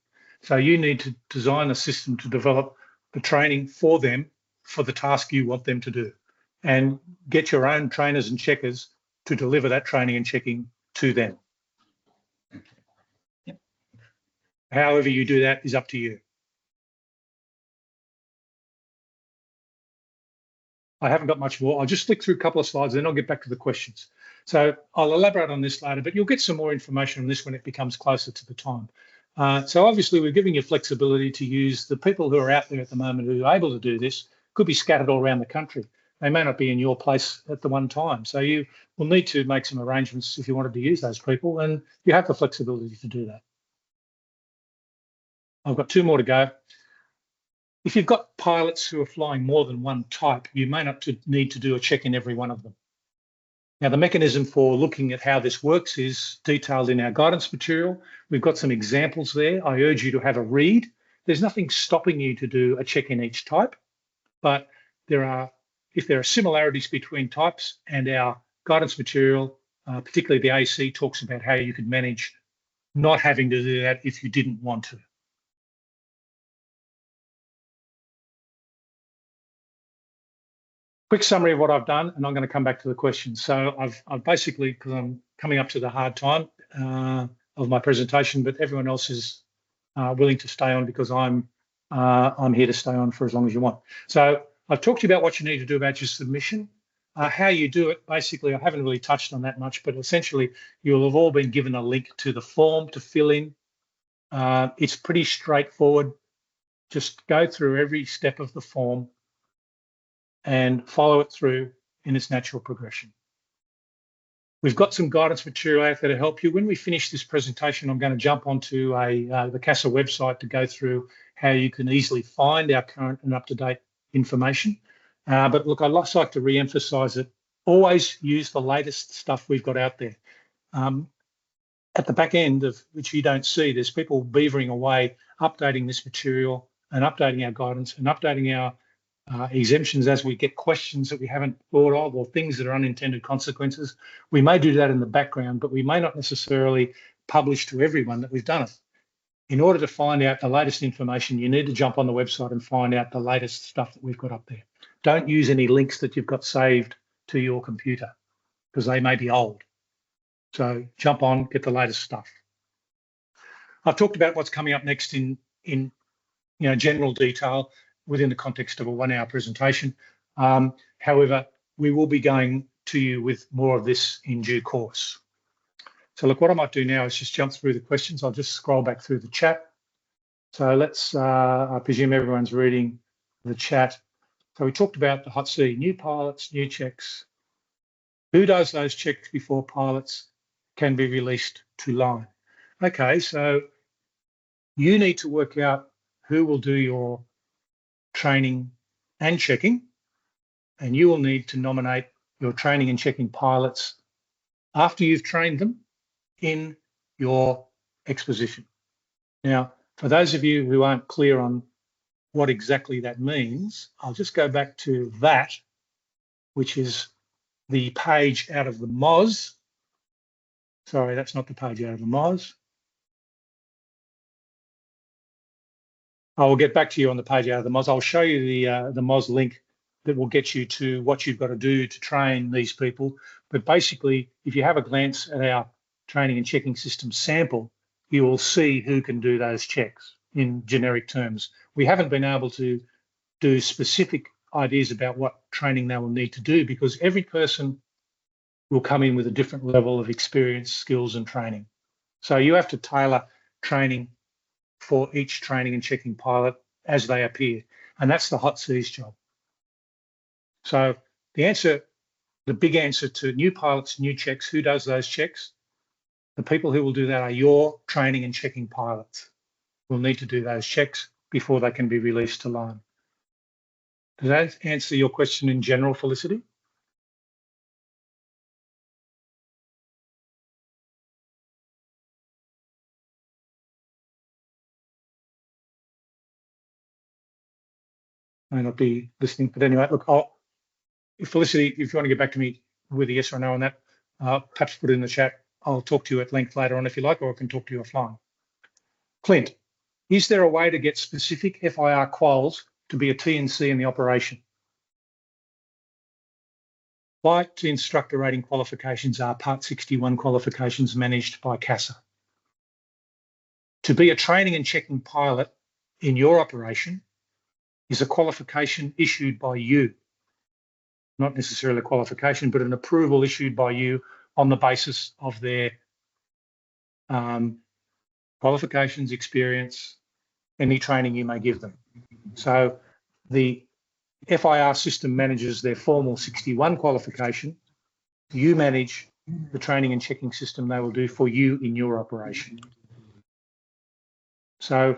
So you need to design a system to develop the training for them for the task you want them to do, and get your own trainers and checkers to deliver that training and checking to them. Yep. However you do that is up to you. I haven't got much more. I'll just flick through a couple of slides, then I'll get back to the questions. So I'll elaborate on this later, but you'll get some more information on this when it becomes closer to the time. So obviously we're giving you flexibility to use the people who are out there at the moment who are able to do this, could be scattered all around the country. They may not be in your place at the one time. So you will need to make some arrangements if you wanted to use those people, and you have the flexibility to do that. I've got 2 more to go. If you've got pilots who are flying more than one type, you may not need to do a check in every one of them. Now, the mechanism for looking at how this works is detailed in our guidance material. We've got some examples there. I urge you to have a read. There's nothing stopping you to do a check in each type, but if there are similarities between types, and our guidance material, particularly the AC, talks about how you could manage not having to do that if you didn't want to. Quick summary of what I've done, and I'm going to come back to the questions. So I've basically, because I'm coming up to the hard time of my presentation, but everyone else is willing to stay on because I'm here to stay on for as long as you want. So I've talked to you about what you need to do about your submission. How you do it, basically, I haven't really touched on that much, but essentially you'll have all been given a link to the form to fill in. It's pretty straightforward. Just go through every step of the form and follow it through in its natural progression. We've got some guidance material out there to help you. When we finish this presentation, I'm going to jump onto the CASA website to go through how you can easily find our current and up-to-date information. But look, I'd just like to re-emphasise that always use the latest stuff we've got out there. At the back end of which you don't see, there's people beavering away, updating this material and updating our guidance and updating our exemptions as we get questions that we haven't thought of, or things that are unintended consequences. We may do that in the background, but we may not necessarily publish to everyone that we've done it. In order to find out the latest information, you need to jump on the website and find out the latest stuff that we've got up there. Don't use any links that you've got saved to your computer because they may be old. So jump on, get the latest stuff. I've talked about what's coming up next in general detail within the context of a 1-hour presentation. However, we will be going to you with more of this in due course. So look, what I might do now is just jump through the questions. I'll just scroll back through the chat. So let's, I presume everyone's reading the chat. So we talked about the hot seat, new pilots, new checks. Who does those checks before pilots can be released to line? Okay, so you need to work out who will do your training and checking, and you will need to nominate your training and checking pilots after you've trained them in your exposition. Now, for those of you who aren't clear on what exactly that means, I'll just go back to that, which is the page out of the MOS. Sorry, that's not the page out of the MOS. I will get back to you on the page out of the MOS. I'll show you the MOS link that will get you to what you've got to do to train these people. But basically, if you have a glance at our training and checking system sample, you will see who can do those checks in generic terms. We haven't been able to do specific ideas about what training they will need to do because every person will come in with a different level of experience, skills, and training. So you have to tailor training for each training and checking pilot as they appear. And that's the hot seas job. So the big answer to new pilots, new checks, who does those checks? The people who will do that are your training and checking pilots. Will need to do those checks before they can be released to line. Does that answer your question in general, Felicity? May not be listening, but anyway, look, Felicity, if you want to get back to me with a yes or no on that, perhaps put it in the chat. I'll talk to you at length later on if you like, or I can talk to you offline. Clint, is there a way to get specific FIR quals to be a TNC in the operation? Flight instructor rating qualifications are Part 61 qualifications managed by CASA. To be a training and checking pilot in your operation is a qualification issued by you. Not necessarily a qualification, but an approval issued by you on the basis of their qualifications, experience, any training you may give them. So the FIR system manages their formal 61 qualification. You manage the training and checking system they will do for you in your operation. So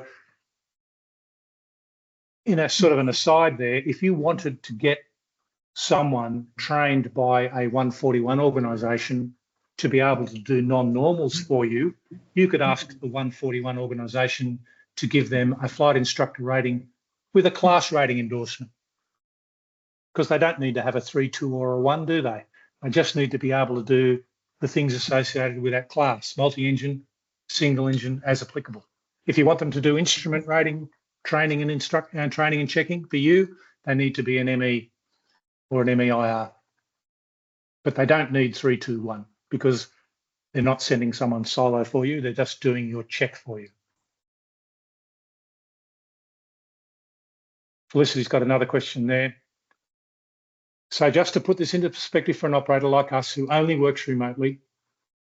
in a sort of an aside there, if you wanted to get someone trained by a 141 organisation to be able to do non-normals for you, you could ask the 141 organisation to give them a flight instructor rating with a class rating endorsement. Because they don't need to have a 3-2 or a 1, do they? They just need to be able to do the things associated with that class, multi-engine, single engine, as applicable. If you want them to do instrument rating, training and training and checking for you, they need to be an ME or an MEIR. But they don't need 3-2-1 because they're not sending someone solo for you. They're just doing your check for you. Felicity's got another question there. So just to put this into perspective for an operator like us who only works remotely,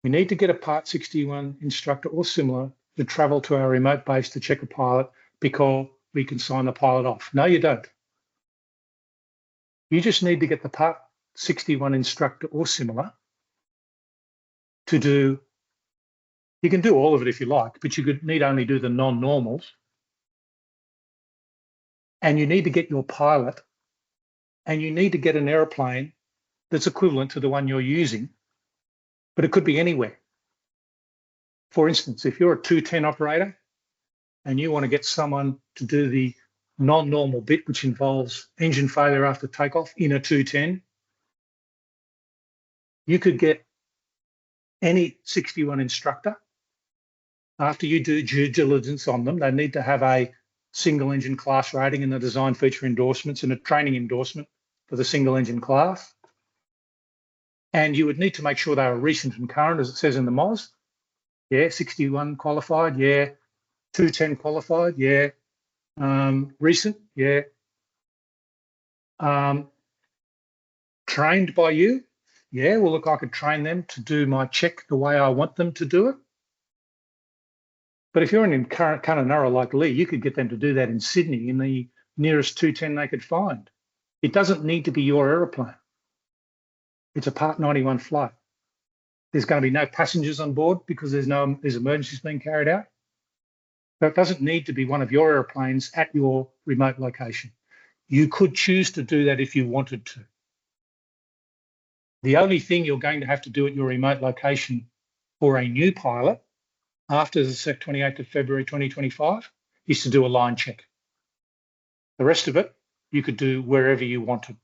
we need to get a Part 61 instructor or similar to travel to our remote base to check a pilot because we can sign the pilot off. No, you don't. You just need to get the Part 61 instructor or similar to do, you can do all of it if you like, but you could need only do the non-normals. And you need to get your pilot and you need to get an aeroplane that's equivalent to the one you're using, but it could be anywhere. For instance, if you're a 210 operator and you want to get someone to do the non-normal bit, which involves engine failure after takeoff in a 210, you could get any 61 instructor. After you do due diligence on them, they need to have a single engine class rating and the design feature endorsements and a training endorsement for the single engine class. And you would need to make sure they are recent and current, as it says in the MOS. Yeah, 61 qualified, yeah. 210 qualified, yeah. Recent, yeah. Trained by you, yeah. Well, look, I could train them to do my check the way I want them to do it. But if you're in Kununurra like Lee, you could get them to do that in Sydney in the nearest 210 they could find. It doesn't need to be your aeroplane. It's a Part 91 flight. There's going to be no passengers on board because there's emergencies being carried out. So it doesn't need to be one of your airplanes at your remote location. You could choose to do that if you wanted to. The only thing you're going to have to do at your remote location for a new pilot after the 28th of February 2025 is to do a line check. The rest of it, you could do wherever you wanted.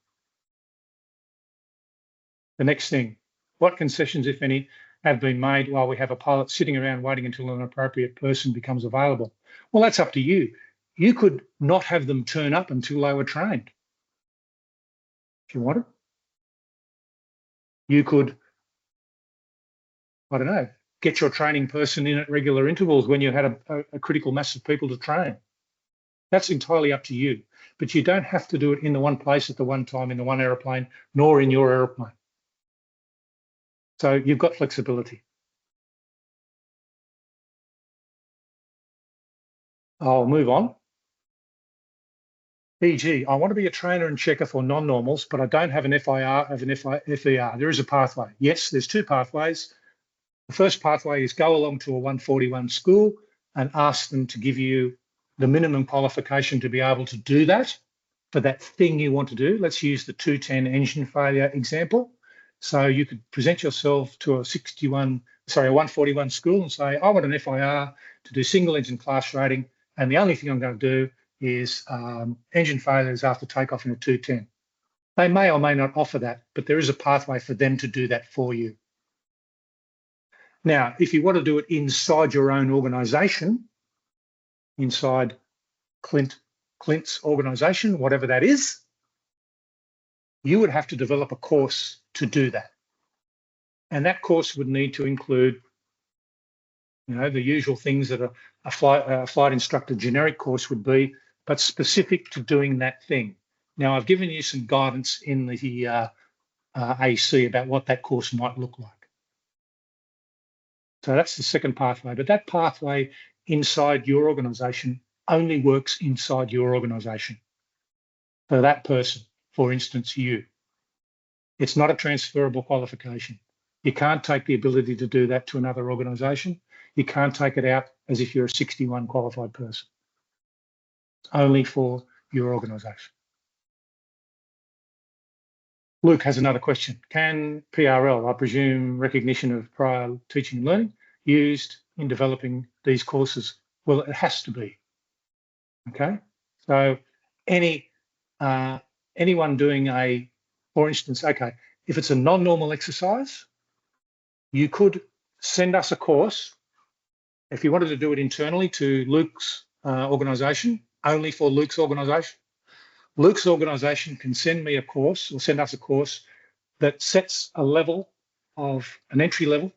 The next thing, what concessions, if any, have been made while we have a pilot sitting around waiting until an appropriate person becomes available? Well, that's up to you. You could not have them turn up until they were trained, if you wanted. You could, I don't know, get your training person in at regular intervals when you had a critical mass of people to train. That's entirely up to you. But you don't have to do it in the one place at the one time in the one aeroplane, nor in your aeroplane. So you've got flexibility. I'll move on. E.g., I want to be a trainer and checker for non-normals, but I don't have an FIR of an FER. There is a pathway. Yes, there's two pathways. The first pathway is go along to a 141 school and ask them to give you the minimum qualification to be able to do that for that thing you want to do. Let's use the 210 engine failure example. So you could present yourself to a 141 school and say, I want an FIR to do single engine class rating, and the only thing I'm going to do is engine failures after takeoff in a 210. They may or may not offer that, but there is a pathway for them to do that for you. Now, if you want to do it inside your own organisation, inside Clint's organisation, whatever that is, you would have to develop a course to do that. And that course would need to include, you know, the usual things that a flight instructor generic course would be, but specific to doing that thing. Now, I've given you some guidance in the AC about what that course might look like. So that's the second pathway, but that pathway inside your organisation only works inside your organisation. For that person, for instance, you. It's not a transferable qualification. You can't take the ability to do that to another organisation. You can't take it out as if you're a 61 qualified person. It's only for your organisation. Luke has another question. Can PRL, I presume recognition of prior teaching and learning, used in developing these courses? Well, it has to be. Okay, so anyone doing a, for instance, okay, if it's a non-normal exercise, you could send us a course. If you wanted to do it internally to Luke's organisation, only for Luke's organisation, Luke's organisation can send me a course or send us a course that sets a level of an entry level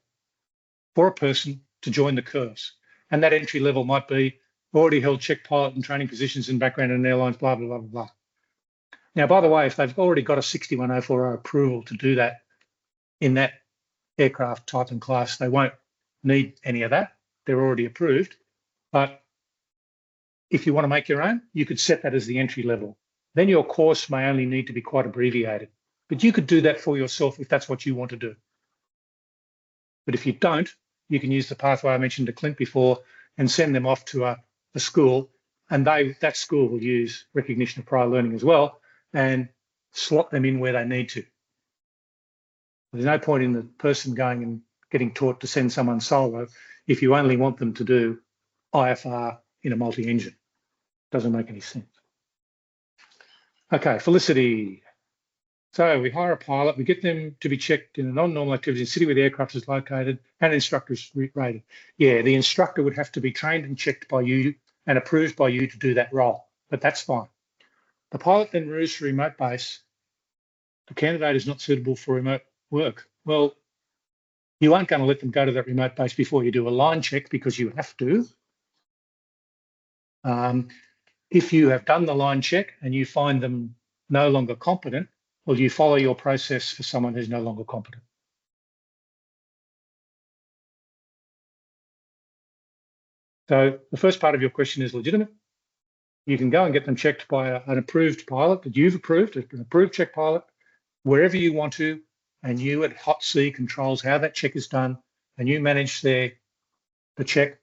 for a person to join the course. And that entry level might be already held check pilot and training positions in background and airlines, blah, blah, blah, blah, blah. Now, by the way, if they've already got a 61040 approval to do that in that aircraft type and class, they won't need any of that. They're already approved. But if you want to make your own, you could set that as the entry level. Then your course may only need to be quite abbreviated. But you could do that for yourself if that's what you want to do. But if you don't, you can use the pathway I mentioned to Clint before and send them off to a school, and that school will use recognition of prior learning as well and slot them in where they need to. There's no point in the person going and getting taught to send someone solo if you only want them to do IFR in a multi-engine. Doesn't make any sense. Okay, Felicity. So we hire a pilot, we get them to be checked in a non-normal activity in the city where the aircraft is located and instructors rated. Yeah, the instructor would have to be trained and checked by you and approved by you to do that role, but that's fine. The pilot then moves to remote base. The candidate is not suitable for remote work. Well, you aren't going to let them go to that remote base before you do a line check because you have to. If you have done the line check and you find them no longer competent, well, you follow your process for someone who's no longer competent. So the first part of your question is legitimate. You can go and get them checked by an approved pilot that you've approved, an approved check pilot, wherever you want to, and you at Hot C controls how that check is done, and you manage the check,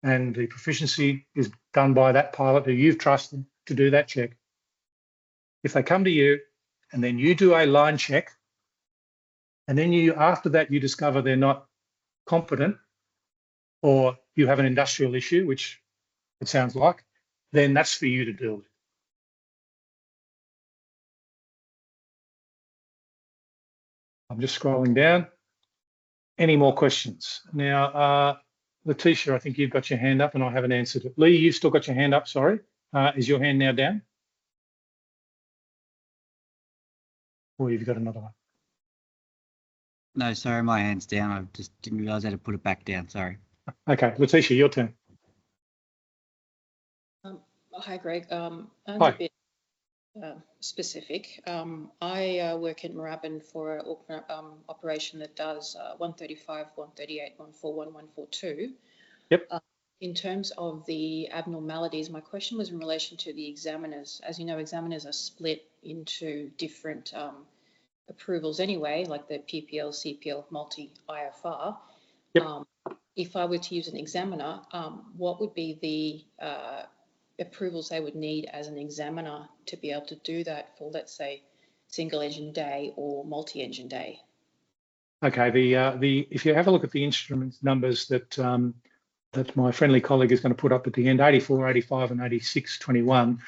and the proficiency is done by that pilot who you've trusted to do that check. If they come to you and then you do a line check, and then after that you discover they're not competent or you have an industrial issue, which it sounds like, then that's for you to deal with. I'm just scrolling down. Any more questions? Now, Letitia, I think you've got your hand up and I haven't answered it. Lee, you've still got your hand up, sorry. Is your hand now down? Or you've got another one? No, sorry, my hand's down. I just didn't realise I had to put it back down. Sorry. Okay, Letitia, your turn. Hi, Greg. I'm Hi. a bit specific. I work in Moorabbin for an operation that does 135, 138, 141, 142. Yep. In terms of the abnormalities, my question was in relation to the examiners. As you know, examiners are split into different approvals anyway, like the PPL, CPL, multi-IFR. Yep. If I were to use an examiner, what would be the approvals they would need as an examiner to be able to do that for, let's say, single engine day or multi-engine day? Okay, if you have a look at the instrument numbers that that my friendly colleague is going to put up at the end, 84, 85 and 8621,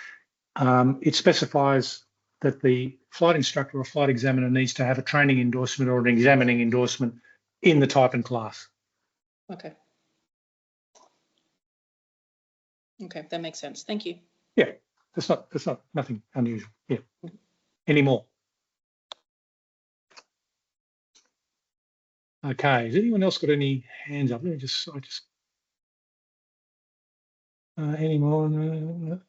it specifies that the flight instructor or flight examiner needs to have a training endorsement or an examining endorsement in the type and class. Okay. Okay, that makes sense. Thank you. Yeah, that's not nothing unusual. Yeah. Any more? Okay. Has anyone else got any hands up? Let me just. Any more? No.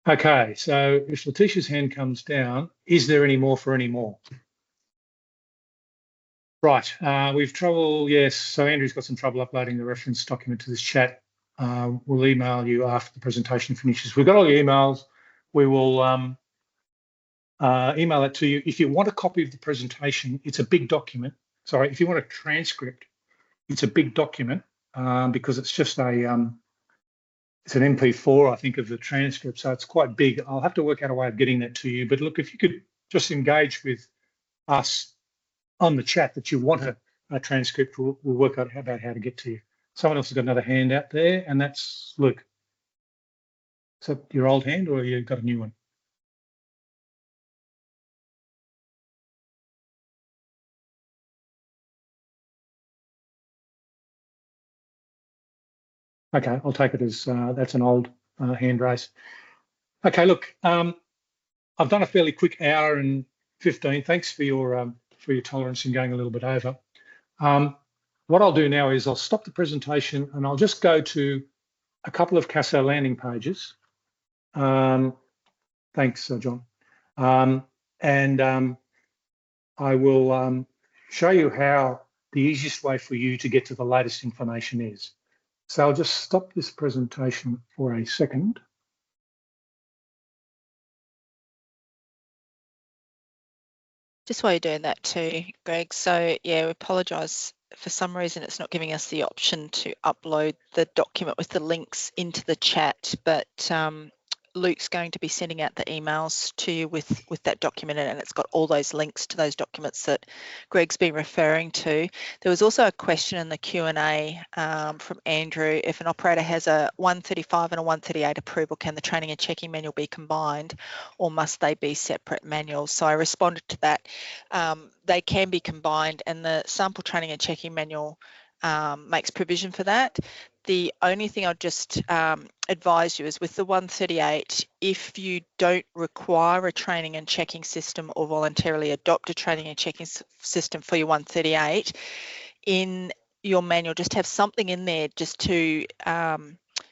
Okay. So if Letitia's hand comes down, is there any more for any more? Right. We've trouble. Yes. So Andrew's got some trouble uploading the reference document to this chat. We'll email you after the presentation finishes. We've got all your emails. We will email it to you. If you want a copy of the presentation, it's a big document. Sorry, if you want a transcript, it's a big document because it's just it's an MP4, I think, of the transcript. So it's quite big. I'll have to work out a way of getting that to you. But look, if you could just engage with us on the chat that you want a transcript, we'll work out about how to get to you. Someone else has got another hand out there, and that's Luke. Is that your old hand or you got a new one? Okay, I'll take it as that's an old hand raise. Okay, look, I've done a fairly quick hour and 15. Thanks for your tolerance in going a little bit over. What I'll do now is I'll stop the presentation and I'll just go to a couple of CASO landing pages. Thanks, John. I will show you how the easiest way for you to get to the latest information is. So I'll just stop this presentation for a second. Just while you're doing that too, Greg. So yeah, we apologise. For some reason, it's not giving us the option to upload the document with the links into the chat, but Luke's going to be sending out the emails to you with that document, and it's got all those links to those documents that Greg's been referring to. There was also a question in the Q&A from Andrew. If an operator has a 135 and a 138 approval, can the training and checking manual be combined, or must they be separate manuals? So I responded to that. They can be combined, and the sample training and checking manual makes provision for that. The only thing I'll just advise you is with the 138, if you don't require a training and checking system or voluntarily adopt a training and checking system for your 138, in your manual, just have something in there just to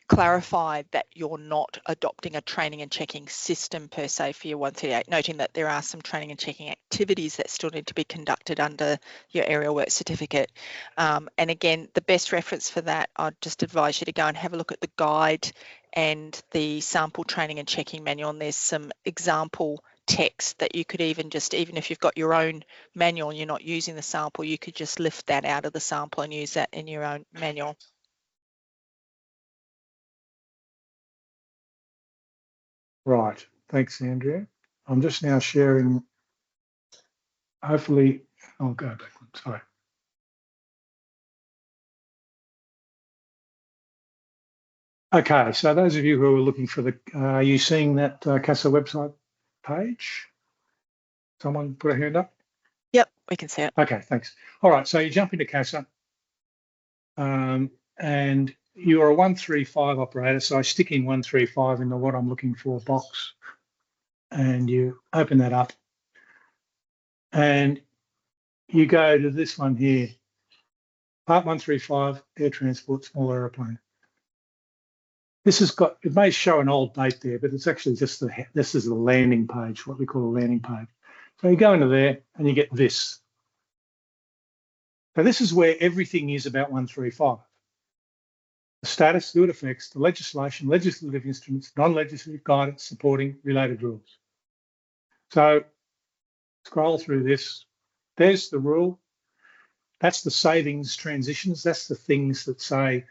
clarify that you're not adopting a training and checking system per se for your 138, noting that there are some training and checking activities that still need to be conducted under your aerial work certificate. And again, the best reference for that, I'd just advise you to go and have a look at the guide and the sample training and checking manual, and there's some example text that you could even if you've got your own manual and you're not using the sample, you could just lift that out of the sample and use that in your own manual. Right, thanks, Andrea. I'm just now sharing, hopefully, I'll go back, sorry. Okay, so those of you who are looking for the, are you seeing that CASA website page? Someone put a hand up? Yep, we can see it. Okay, thanks. All right, so you jump into CASA and you're a 135 operator, so I stick in 135 in the what I'm looking for box, and you open that up and you go to this one here, Part 135, air transport, small aeroplane. This has got, it may show an old date there, but it's actually just this is the landing page, what we call a landing page. So you go into there and you get this. So this is where everything is about 135. The status, the effects, the legislation, legislative instruments, non-legislative guidance, supporting related rules. So scroll through this. There's the rule. That's the savings transitions. That's the things that say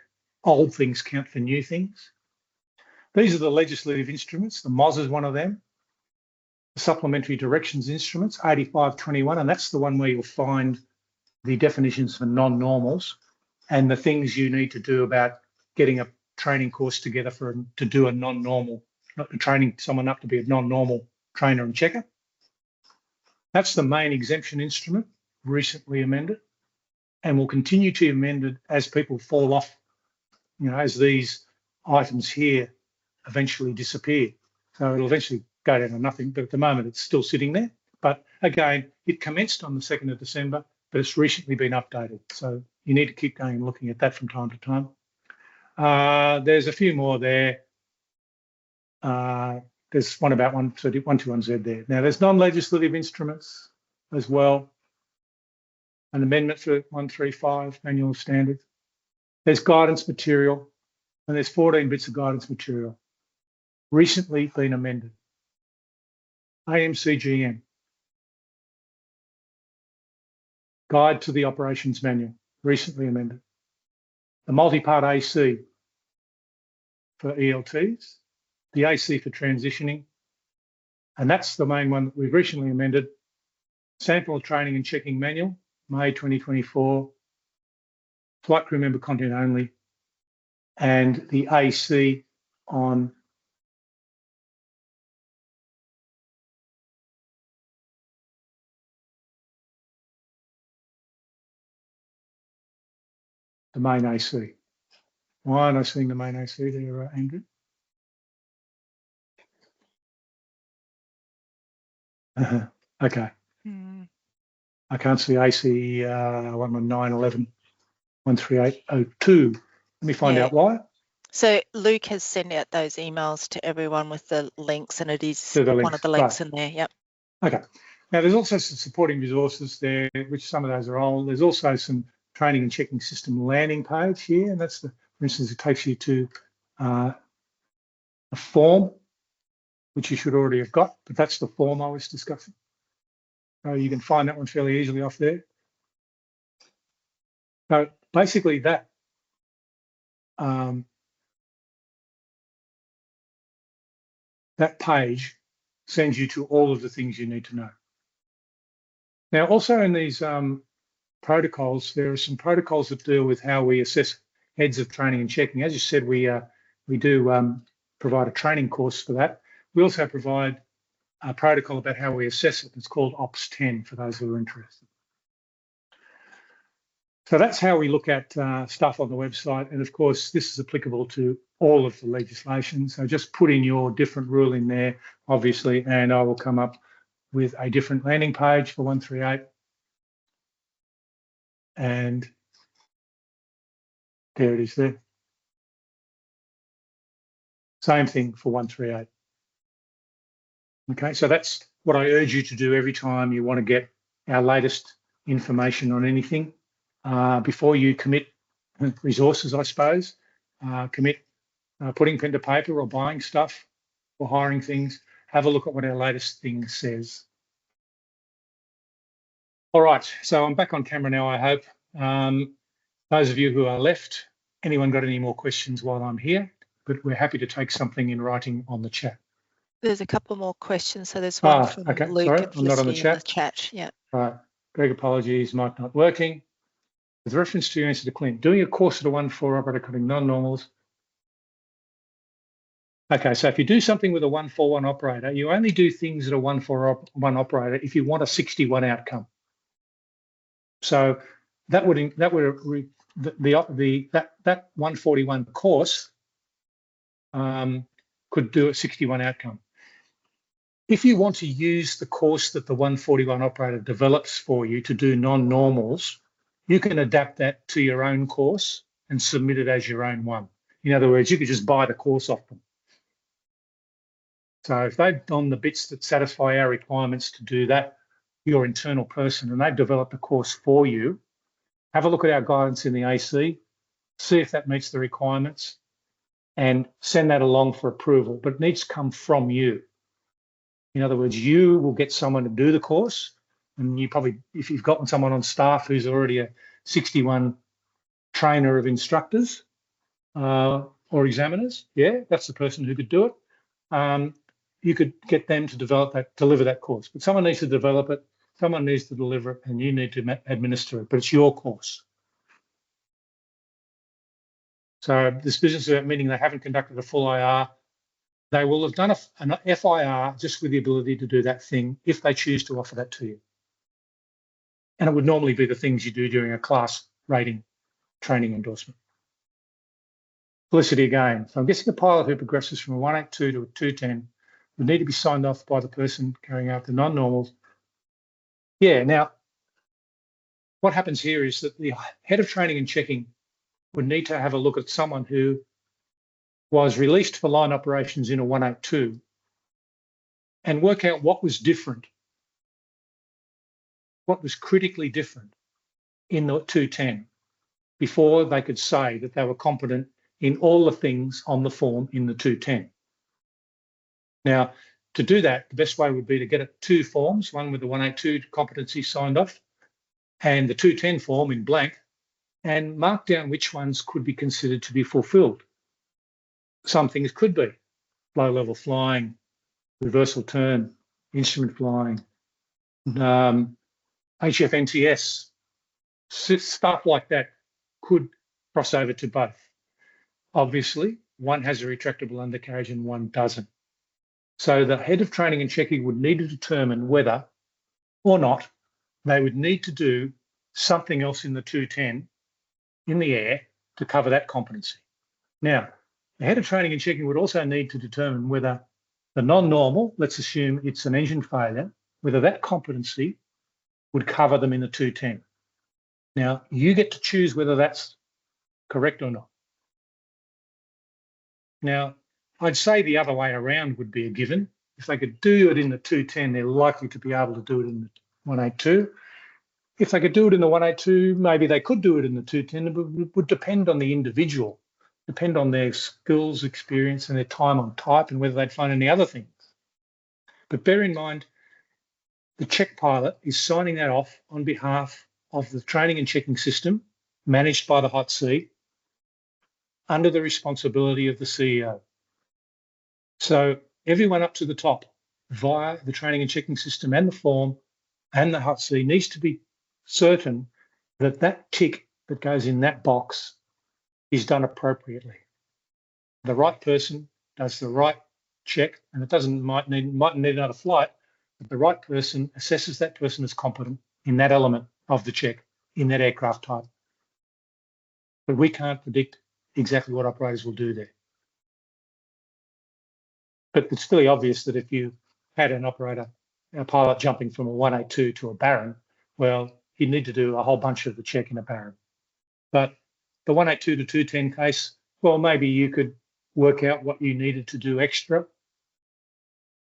old things count for new things. These are the legislative instruments. The MOS is one of them. The supplementary directions instruments, 8521, and that's the one where you'll find the definitions for non-normals and the things you need to do about getting a training course together to do a non-normal, not training someone up to be a non-normal trainer and checker. That's the main exemption instrument, recently amended. and will continue to be amended as people fall off, you know, as these items here eventually disappear. So it'll eventually go down to nothing, but at the moment it's still sitting there. But again, it commenced on the 2nd of December, but it's recently been updated. So you need to keep going and looking at that from time to time. There's a few more there. There's one about 121Z there. Now there's non-legislative instruments as well. An amendment for 135 manual standards. There's guidance material, and there's 14 bits of guidance material. Recently been amended. AMCGM. Guide to the Operations Manual, recently amended. The multi-part AC for ELTs, the AC for transitioning, and that's the main one that we've recently amended. Sample Training and Checking Manual, May 2024, flight crew member content only, and the AC on the main AC. Why aren't I seeing the main AC there, Andrew? Okay. I can't see AC 11911 13802. Let me find out why. So Luke has sent out those emails to everyone with the links, and it is one of the links in there. Yep. Okay. Now there's also some supporting resources there, which some of those are old. There's also some training and checking system landing page here, and that's the, for instance, it takes you to a form, which you should already have got, but that's the form I was discussing. So you can find that one fairly easily off there. So basically that that page sends you to all of the things you need to know. Now, also in these protocols, there are some protocols that deal with how we assess heads of training and checking. As you said, we do provide a training course for that. We also provide a protocol about how we assess it. It's called Ops 10 for those who are interested. So that's how we look at stuff on the website. And of course, this is applicable to all of the legislation. So just put in your different rule in there, obviously, and I will come up with a different landing page for 138. And there it is there. Same thing for 138. Okay, so that's what I urge you to do every time you want to get our latest information on anything. Before you commit resources, I suppose, commit putting pen to paper or buying stuff or hiring things, have a look at what our latest thing says. All right, so I'm back on camera now, I hope. Those of you who are left, anyone got any more questions while I'm here? But we're happy to take something in writing on the chat. There's a couple more questions. So there's one from okay. Luke Sorry, and I'm not on the Felicity in chat. the chat. Yeah. Right. Greg, apologies, mic not working. With reference to your answer to Clint, doing a course at a 1-4 operator cutting non-normals. Okay, so if you do something with a 141 operator, you only do things at a 141 operator if you want a 61 outcome. So that 141 course could do a 61 outcome. If you want to use the course that the 141 operator develops for you to do non-normals, you can adapt that to your own course and submit it as your own one. In other words, you could just buy the course off them. So if they've done the bits that satisfy our requirements to do that, your internal person, and they've developed a course for you, have a look at our guidance in the AC, see if that meets the requirements, and send that along for approval. But it needs to come from you. In other words, you will get someone to do the course, and you probably, if you've got someone on staff who's already a 61 trainer of instructors or examiners, yeah, that's the person who could do it. You could get them to deliver that course. But someone needs to develop it, someone needs to deliver it, and you need to administer it. But it's your course. So this business about meaning they haven't conducted a full IR, they will have done an FIR just with the ability to do that thing if they choose to offer that to you. And it would normally be the things you do during a class rating training endorsement. Felicity again. So I'm guessing a pilot who progresses from a 182 to a 210 would need to be signed off by the person carrying out the non-normals. Yeah, now, what happens here is that the head of training and checking would need to have a look at someone who was released for line operations in a 182 and work out what was different, what was critically different in the 210 before they could say that they were competent in all the things on the form in the 210. Now, to do that, the best way would be to get two forms, one with the 182 competency signed off and the 210 form in blank, and mark down which ones could be considered to be fulfilled. Some things could be low-level flying, reversal turn, instrument flying, HFNTS, stuff like that could cross over to both. Obviously, one has a retractable undercarriage and one doesn't. So the head of training and checking would need to determine whether or not they would need to do something else in the 210 in the air to cover that competency. Now, the head of training and checking would also need to determine whether the non-normal, let's assume it's an engine failure, whether that competency would cover them in the 210. Now, you get to choose whether that's correct or not. Now, I'd say the other way around would be a given. If they could do it in the 210, they're likely to be able to do it in the 182. If they could do it in the 182, maybe they could do it in the 210, but it would depend on the individual, depend on their skills, experience, and their time on type and whether they'd find any other things. But bear in mind, the check pilot is signing that off on behalf of the training and checking system managed by the hot seat under the responsibility of the CEO. So everyone up to the top via the training and checking system and the form and the hot seat needs to be certain that that tick that goes in that box is done appropriately. The right person does the right check, and it might need another flight, but the right person assesses that person as competent in that element of the check in that aircraft type. But we can't predict exactly what operators will do there. But it's fairly obvious that if you had an operator, a pilot jumping from a 182 to a Baron, well, you'd need to do a whole bunch of the check in a Baron. But the 182 to 210 case, well, maybe you could work out what you needed to do extra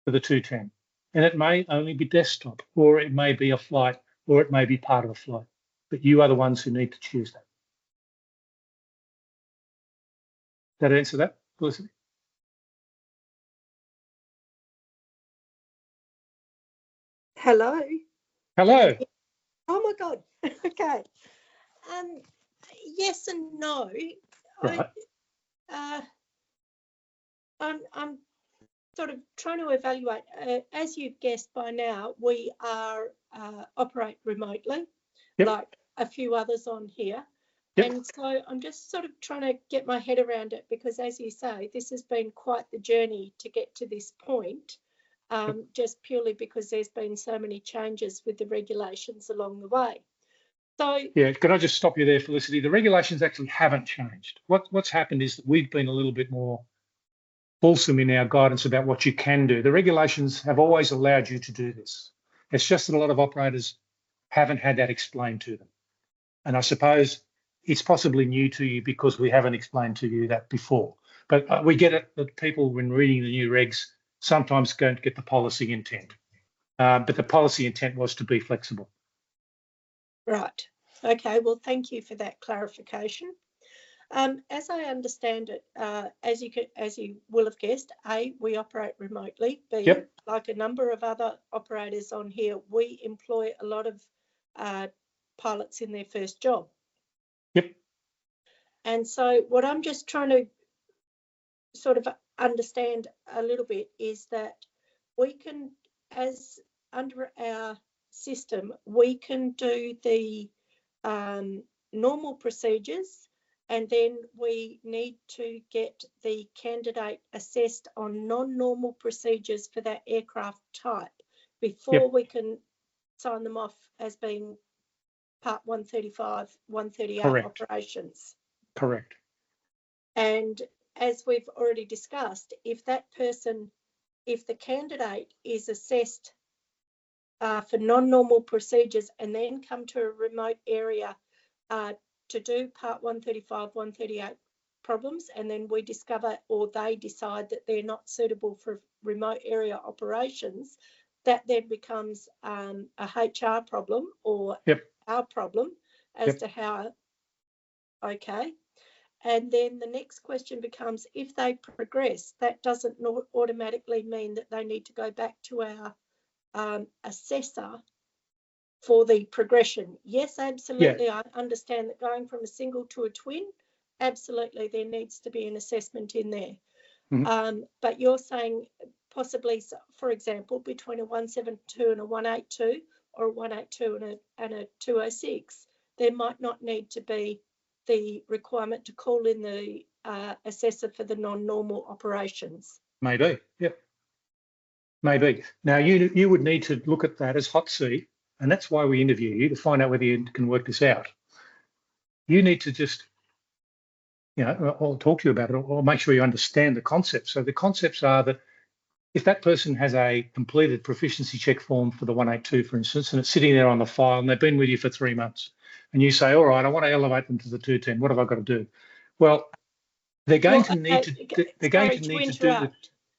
for the 210. And it may only be desktop, or it may be a flight, or it may be part of a flight. But you are the ones who need to choose that. That answer that, Felicity? Hello. Hello. Oh my God. Okay. Yes and no. Right. I'm sort of trying to evaluate. As you've guessed by now, we are operate remotely, Yep. like a few others on here. Yep. And so I'm just sort of trying to get my head around it because, as you say, this has been quite the journey to get to this point. Just purely because there's been so many changes with the regulations along the way. So yeah, can I just stop you there, Felicity? The regulations actually haven't changed. What's happened is that we've been a little bit more fulsome in our guidance about what you can do. The regulations have always allowed you to do this. It's just that a lot of operators haven't had that explained to them. And I suppose it's possibly new to you because we haven't explained to you that before. But we get it that people, when reading the new regs, sometimes don't get the policy intent. But the policy intent was to be flexible. right. Okay. Well, thank you for that clarification. As I understand it, as you will have guessed, A, we operate remotely. B, Yep. like a number of other operators on here, we employ a lot of pilots in their first job. Yep. And so what I'm just trying to sort of understand a little bit is that we can, as under our system, we can do the normal procedures, and then we need to get the candidate assessed on non-normal procedures for that aircraft type before Yep. we can sign them off as being Part 135, 138 Correct. operations. Correct. And as we've already discussed, if that person, if the candidate is assessed for non-normal procedures and then come to a remote area to do Part 135, 138 problems, and then we discover or they decide that they're not suitable for remote area operations, that then becomes a HR problem or our problem as to how, okay. And then the next question becomes, if they progress, that doesn't automatically mean that they need to go back to our assessor for the progression. Yes, absolutely. I understand that going from a single to a twin, absolutely, there needs to be an assessment in there. But you're saying possibly, for example, between a 172 and a 182 or a 182 and a 206, there might not need to be the requirement to call in the assessor for the non-normal operations. Maybe, yep. Maybe. Now, you would need to look at that as hot seat, and that's why we interview you, to find out whether you can work this out. You need to just, I'll talk to you about it, or make sure you understand the concepts. So the concepts are that if that person has a completed proficiency check form for the 182, for instance, and it's sitting there on the file and they've been with you for 3 months, and you say, all right, I want to elevate them to the 210, what have I got to do? Well, they're going to need to do the...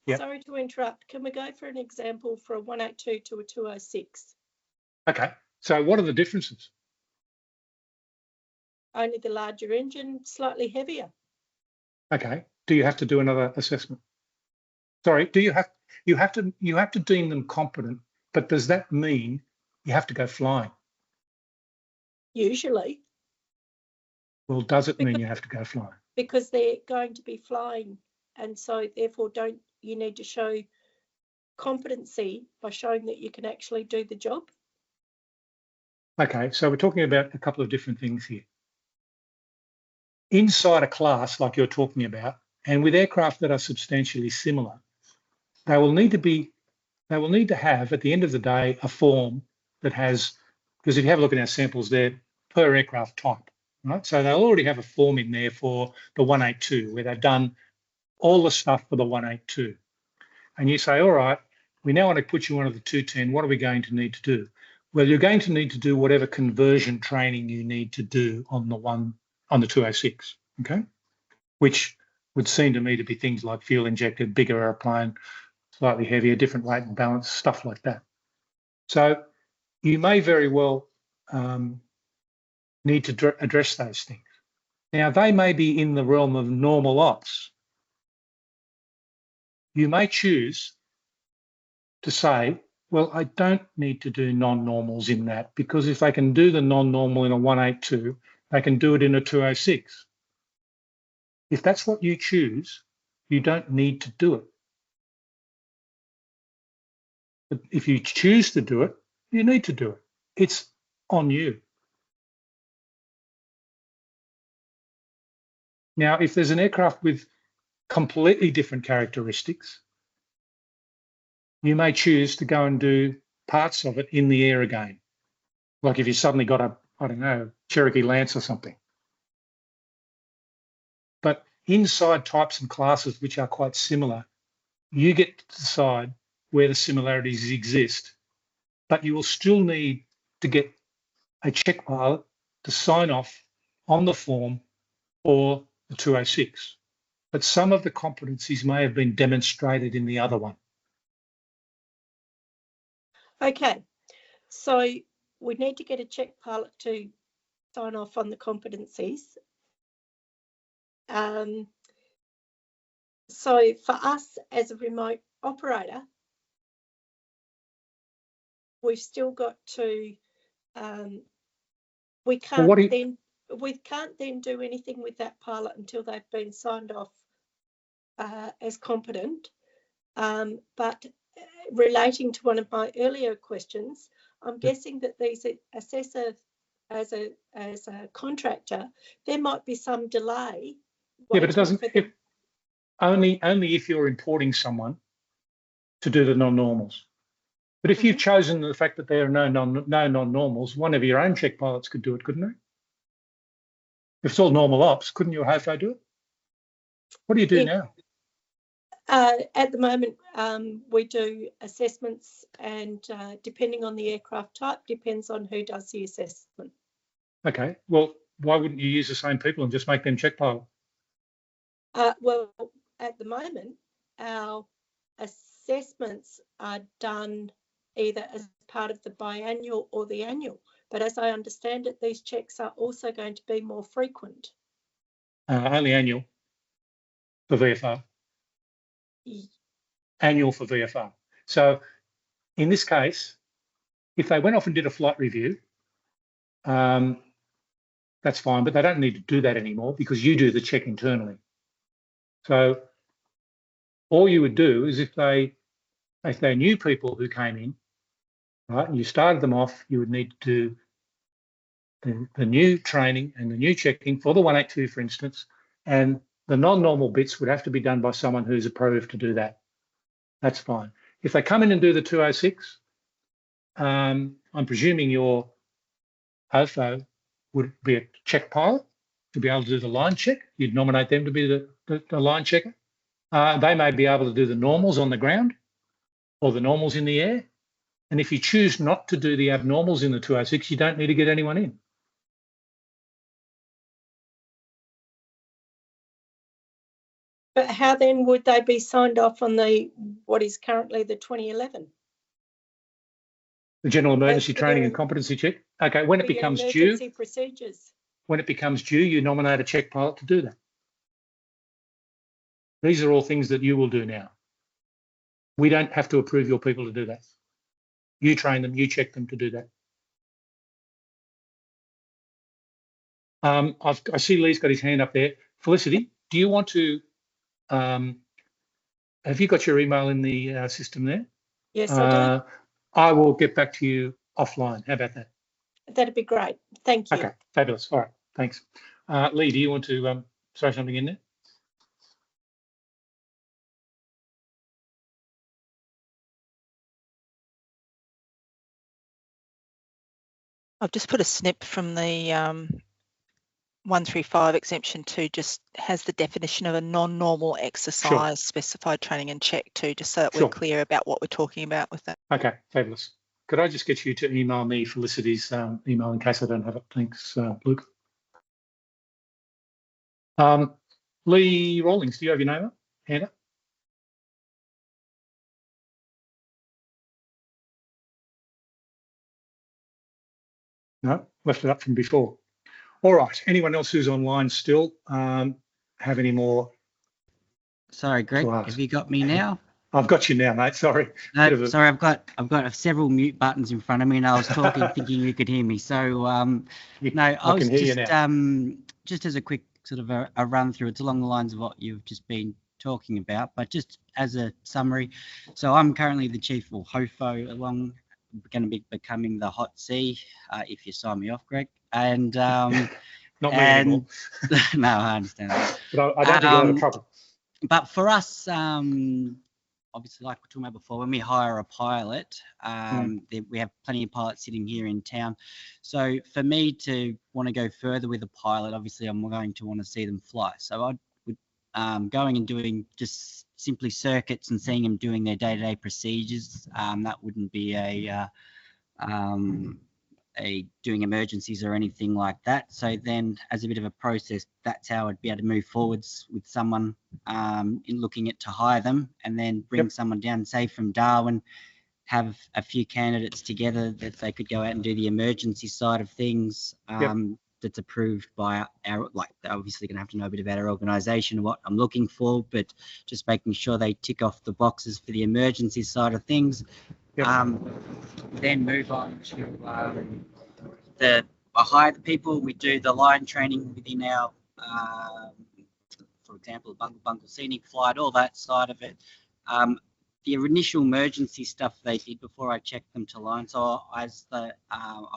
Yep. Sorry to interrupt. Can we go for an example for a 182 to a 206? Okay. So what are the differences? Only the larger engine, slightly heavier. Okay. Do you have to do another assessment? Sorry, do you have to deem them competent, but does that mean you have to go flying? Usually. Well, does it mean you have to go flying? Because they're going to be flying, and so therefore you need to show competency by showing that you can actually do the job. Okay, so we're talking about a couple of different things here. Inside a class like you're talking about, and with aircraft that are substantially similar, they will need to have at the end of the day a form that has, because if you have a look at our samples, they're per aircraft type, right? So they'll already have a form in there for the 182 where they've done all the stuff for the 182. And you say, all right, we now want to put you onto the 210. What are we going to need to do? Well, you're going to need to do whatever conversion training you need to do on the 206, okay? Which would seem to me to be things like fuel injected, bigger airplane, slightly heavier, different weight and balance, stuff like that. So you may very well need to address those things. Now, they may be in the realm of normal ops. You may choose to say, well, I don't need to do non-normals in that, because if they can do the non-normal in a 182, they can do it in a 206. If that's what you choose, you don't need to do it. But if you choose to do it, you need to do it. It's on you. Now, if there's an aircraft with completely different characteristics, you may choose to go and do parts of it in the air again. Like if you suddenly got a, I don't know, Cherokee Lance or something. But inside types and classes which are quite similar, you get to decide where the similarities exist, but you will still need to get a check pilot to sign off on the form or the 206. But some of the competencies may have been demonstrated in the other one. Okay, so we need to get a check pilot to sign off on the competencies. So for us as a remote operator, we've still got to, we can't then do anything with that pilot until they've been signed off as competent. But relating to one of my earlier questions, I'm guessing that these assessors, as a contractor, there might be some delay. Yeah, but it doesn't. Only if you're importing someone to do the non-normals. But if you've chosen the fact that there are no non-normals, one of your own check pilots could do it, couldn't they? If it's all normal ops, couldn't your HOFO do it? What do you do now? At the moment, we do assessments, and depending on the aircraft type, depends on who does the assessment. Okay, well, why wouldn't you use the same people and just make them check pilot? Well, at the moment, our assessments are done either as part of the biannual or the annual. But as I understand it, these checks are also going to be more frequent. Only annual for VFR. Annual for VFR. So in this case, if they went off and did a flight review, that's fine, but they don't need to do that anymore because you do the check internally. So all you would do is if they knew people who came in, right, and you started them off, you would need to do the new training and the new checking for the 182, for instance, and the non-normal bits would have to be done by someone who's approved to do that. That's fine. If they come in and do the 206, I'm presuming your HOFO would be a check pilot to be able to do the line check. You'd nominate them to be the line checker. They may be able to do the normals on the ground or the normals in the air. And if you choose not to do the abnormals in the 206, you don't need to get anyone in. But how then would they be signed off on what is currently the 2011? The general emergency training and competency check. Okay, when it becomes due, emergency procedures. When it becomes due, you nominate a check pilot to do that. These are all things that you will do now. We don't have to approve your people to do that. You train them, you check them to do that. I see Lee's got his hand up there. Felicity, do you want to, have you got your email in the system there? Yes, I do. I will get back to you offline. How about that? That'd be great. Thank you. Okay, fabulous. All right, thanks. Lee, do you want to throw something in there? I've just put a snip from the 135 exemption 2, just has the definition of a non-normal exercise, specified training and check too, just so that we're clear about what we're talking about with that. Okay, fabulous. Could I just get you to email me Felicity's email in case I don't have it? Thanks, Luke. Lee Rawlings, do you have your name up? Hand up? No, left it up from before. All right, anyone else who's online still have any more? Sorry, Greg, have you got me now? I've got you now, mate. Sorry. No, sorry, I've got several mute buttons in front of me, and I was talking thinking you could hear me. So I was just as a quick sort of a run through. It's along the lines of what you've just been talking about, but just as a summary. So I'm currently the chief of HOFO, going to be becoming the hot C if you sign me off, Greg. And not me anymore. No, I understand that. But I don't think you'll have trouble. But for us, obviously, like we were talking about before, when we hire a pilot, we have plenty of pilots sitting here in town. So for me to want to go further with a pilot, obviously, I'm going to want to see them fly. So I would going and doing just simply circuits and seeing them doing their day-to-day procedures. That wouldn't be doing emergencies or anything like that. So then as a bit of a process, that's how I'd be able to move forwards with someone in looking at to hire them, and then bring someone down, say from Darwin, have a few candidates together that they could go out and do the emergency side of things. That's approved by our, like, they're obviously going to have to know a bit about our organisation and what I'm looking for, but just making sure they tick off the boxes for the emergency side of things. Then move on to I hire the people. We do the line training within our, for example, bungle scenic flight, all that side of it. The initial emergency stuff they did before I checked them to line. So I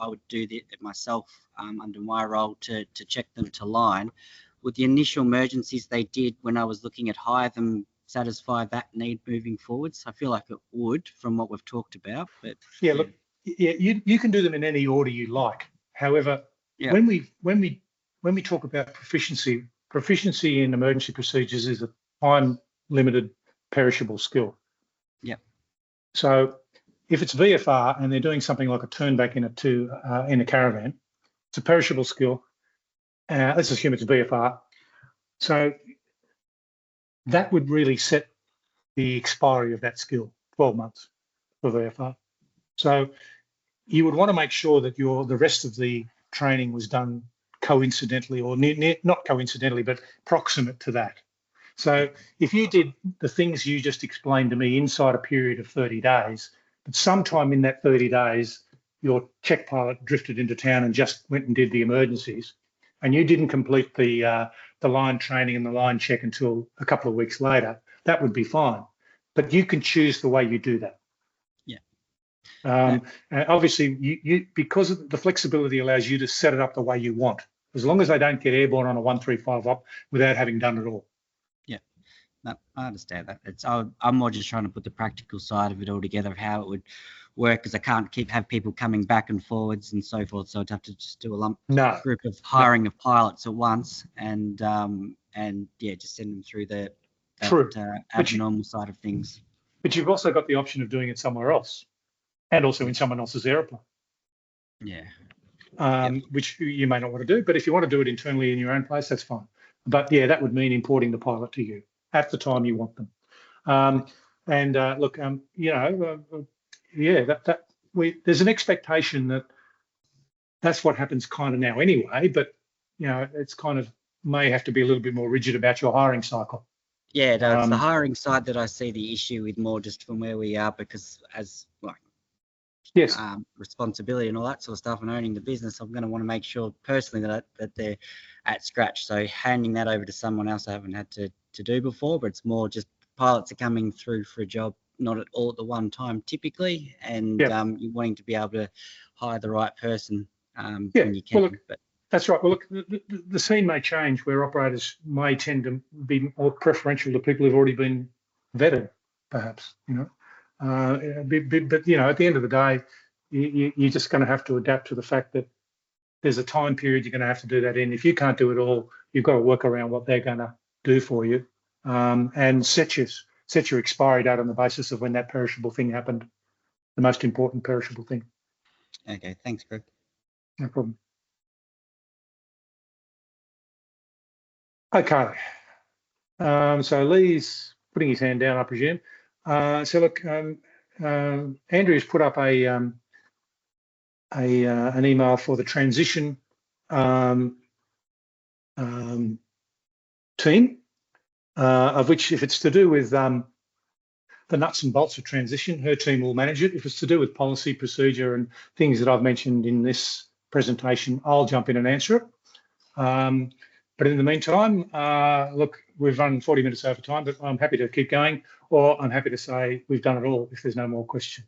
would do it myself under my role to check them to line. With the initial emergencies they did when I was looking at hire them, satisfy that need moving forwards? I feel like it would from what we've talked about, but Yeah, look, yeah, you can do them in any order you like. However, Yeah. when we talk about proficiency in emergency procedures is a time limited perishable skill. Yeah. So if it's VFR and they're doing something like a turn back in a caravan, it's a perishable skill. Let's assume it's VFR. So that would really set the expiry of that skill, 12 months for VFR. So you would want to make sure that the rest of the training was done coincidentally or not coincidentally, but proximate to that. So if you did the things you just explained to me inside a period of 30 days, but sometime in that 30 days, your check pilot drifted into town and just went and did the emergencies, and you didn't complete the line training and the line check until a couple of weeks later, that would be fine. But you can choose the way you do that. Obviously, you because of the flexibility allows you to set it up the way you want, as long as they don't get airborne on a 135 op without having done it all. Yeah, no, I understand that. I'm more just trying to put the practical side of it all together, of how it would work, because I can't have people coming back and forwards and so forth. So I'd have to just do a group of hiring of pilots at once, and yeah, just send them through the abnormal side of things. But you've also got the option of doing it somewhere else, and also in someone else's aeroplane. Yeah. Which you may not want to do, but if you want to do it internally in your own place, that's fine. But yeah, that would mean importing the pilot to you at the time you want them. Look, there's an expectation that that's what happens kind of now anyway, but it's kind of may have to be a little bit more rigid about your hiring cycle. Yeah, no, it's the hiring side that I see the issue with more, just from where we are, because as responsibility and all that sort of stuff and owning the business, I'm going to want to make sure personally that they're at scratch. So handing that over to someone else I haven't had to do before, but it's more just pilots are coming through for a job, not at all at the one time typically, and you're wanting to be able to hire the right person when you can. Well, look, that's right. Well, look, the scene may change where operators may tend to be more preferential to people who've already been vetted, perhaps, but at the end of the day, you're just going to have to adapt to the fact that there's a time period you're going to have to do that in. If you can't do it all, you've got to work around what they're going to do for you, and set your expiry date on the basis of when that perishable thing happened, the most important perishable thing. Okay, thanks, Greg. No problem. Okay. So Lee's putting his hand down, I presume. So look, Andrew's put up an email for the transition team, of which, if it's to do with the nuts and bolts of transition, her team will manage it. If it's to do with policy, procedure, and things that I've mentioned in this presentation, I'll jump in and answer it. But in the meantime, look, we've run 40 minutes over time, but I'm happy to keep going, or I'm happy to say we've done it all if there's no more questions.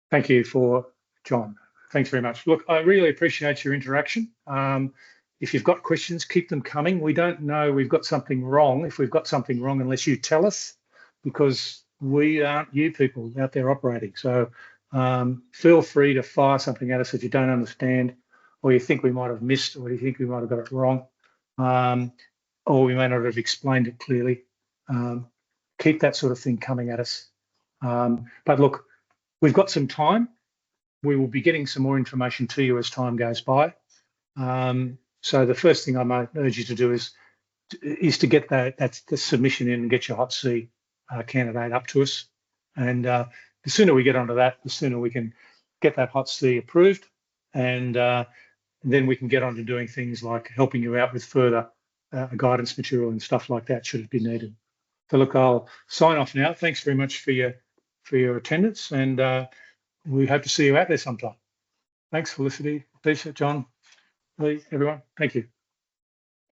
Thank you John. Thanks very much. Look, I really appreciate your interaction. If you've got questions, keep them coming. We don't know we've got something wrong, if we've got something wrong, unless you tell us, because we aren't you people out there operating. So feel free to fire something at us if you don't understand, or you think we might have missed, or you think we might have got it wrong, or we may not have explained it clearly. Keep that sort of thing coming at us. But look, we've got some time. We will be getting some more information to you as time goes by. So the first thing I might urge you to do is to get the submission in and get your hot C candidate up to us. And the sooner we get onto that, the sooner we can get that hot C approved, and then we can get on to doing things like helping you out with further guidance material and stuff like that, should it be needed. So look, I'll sign off now. Thanks very much for your attendance, and we hope to see you out there sometime. Thanks, Felicity, Lisa, John, Lee, everyone. Thank you.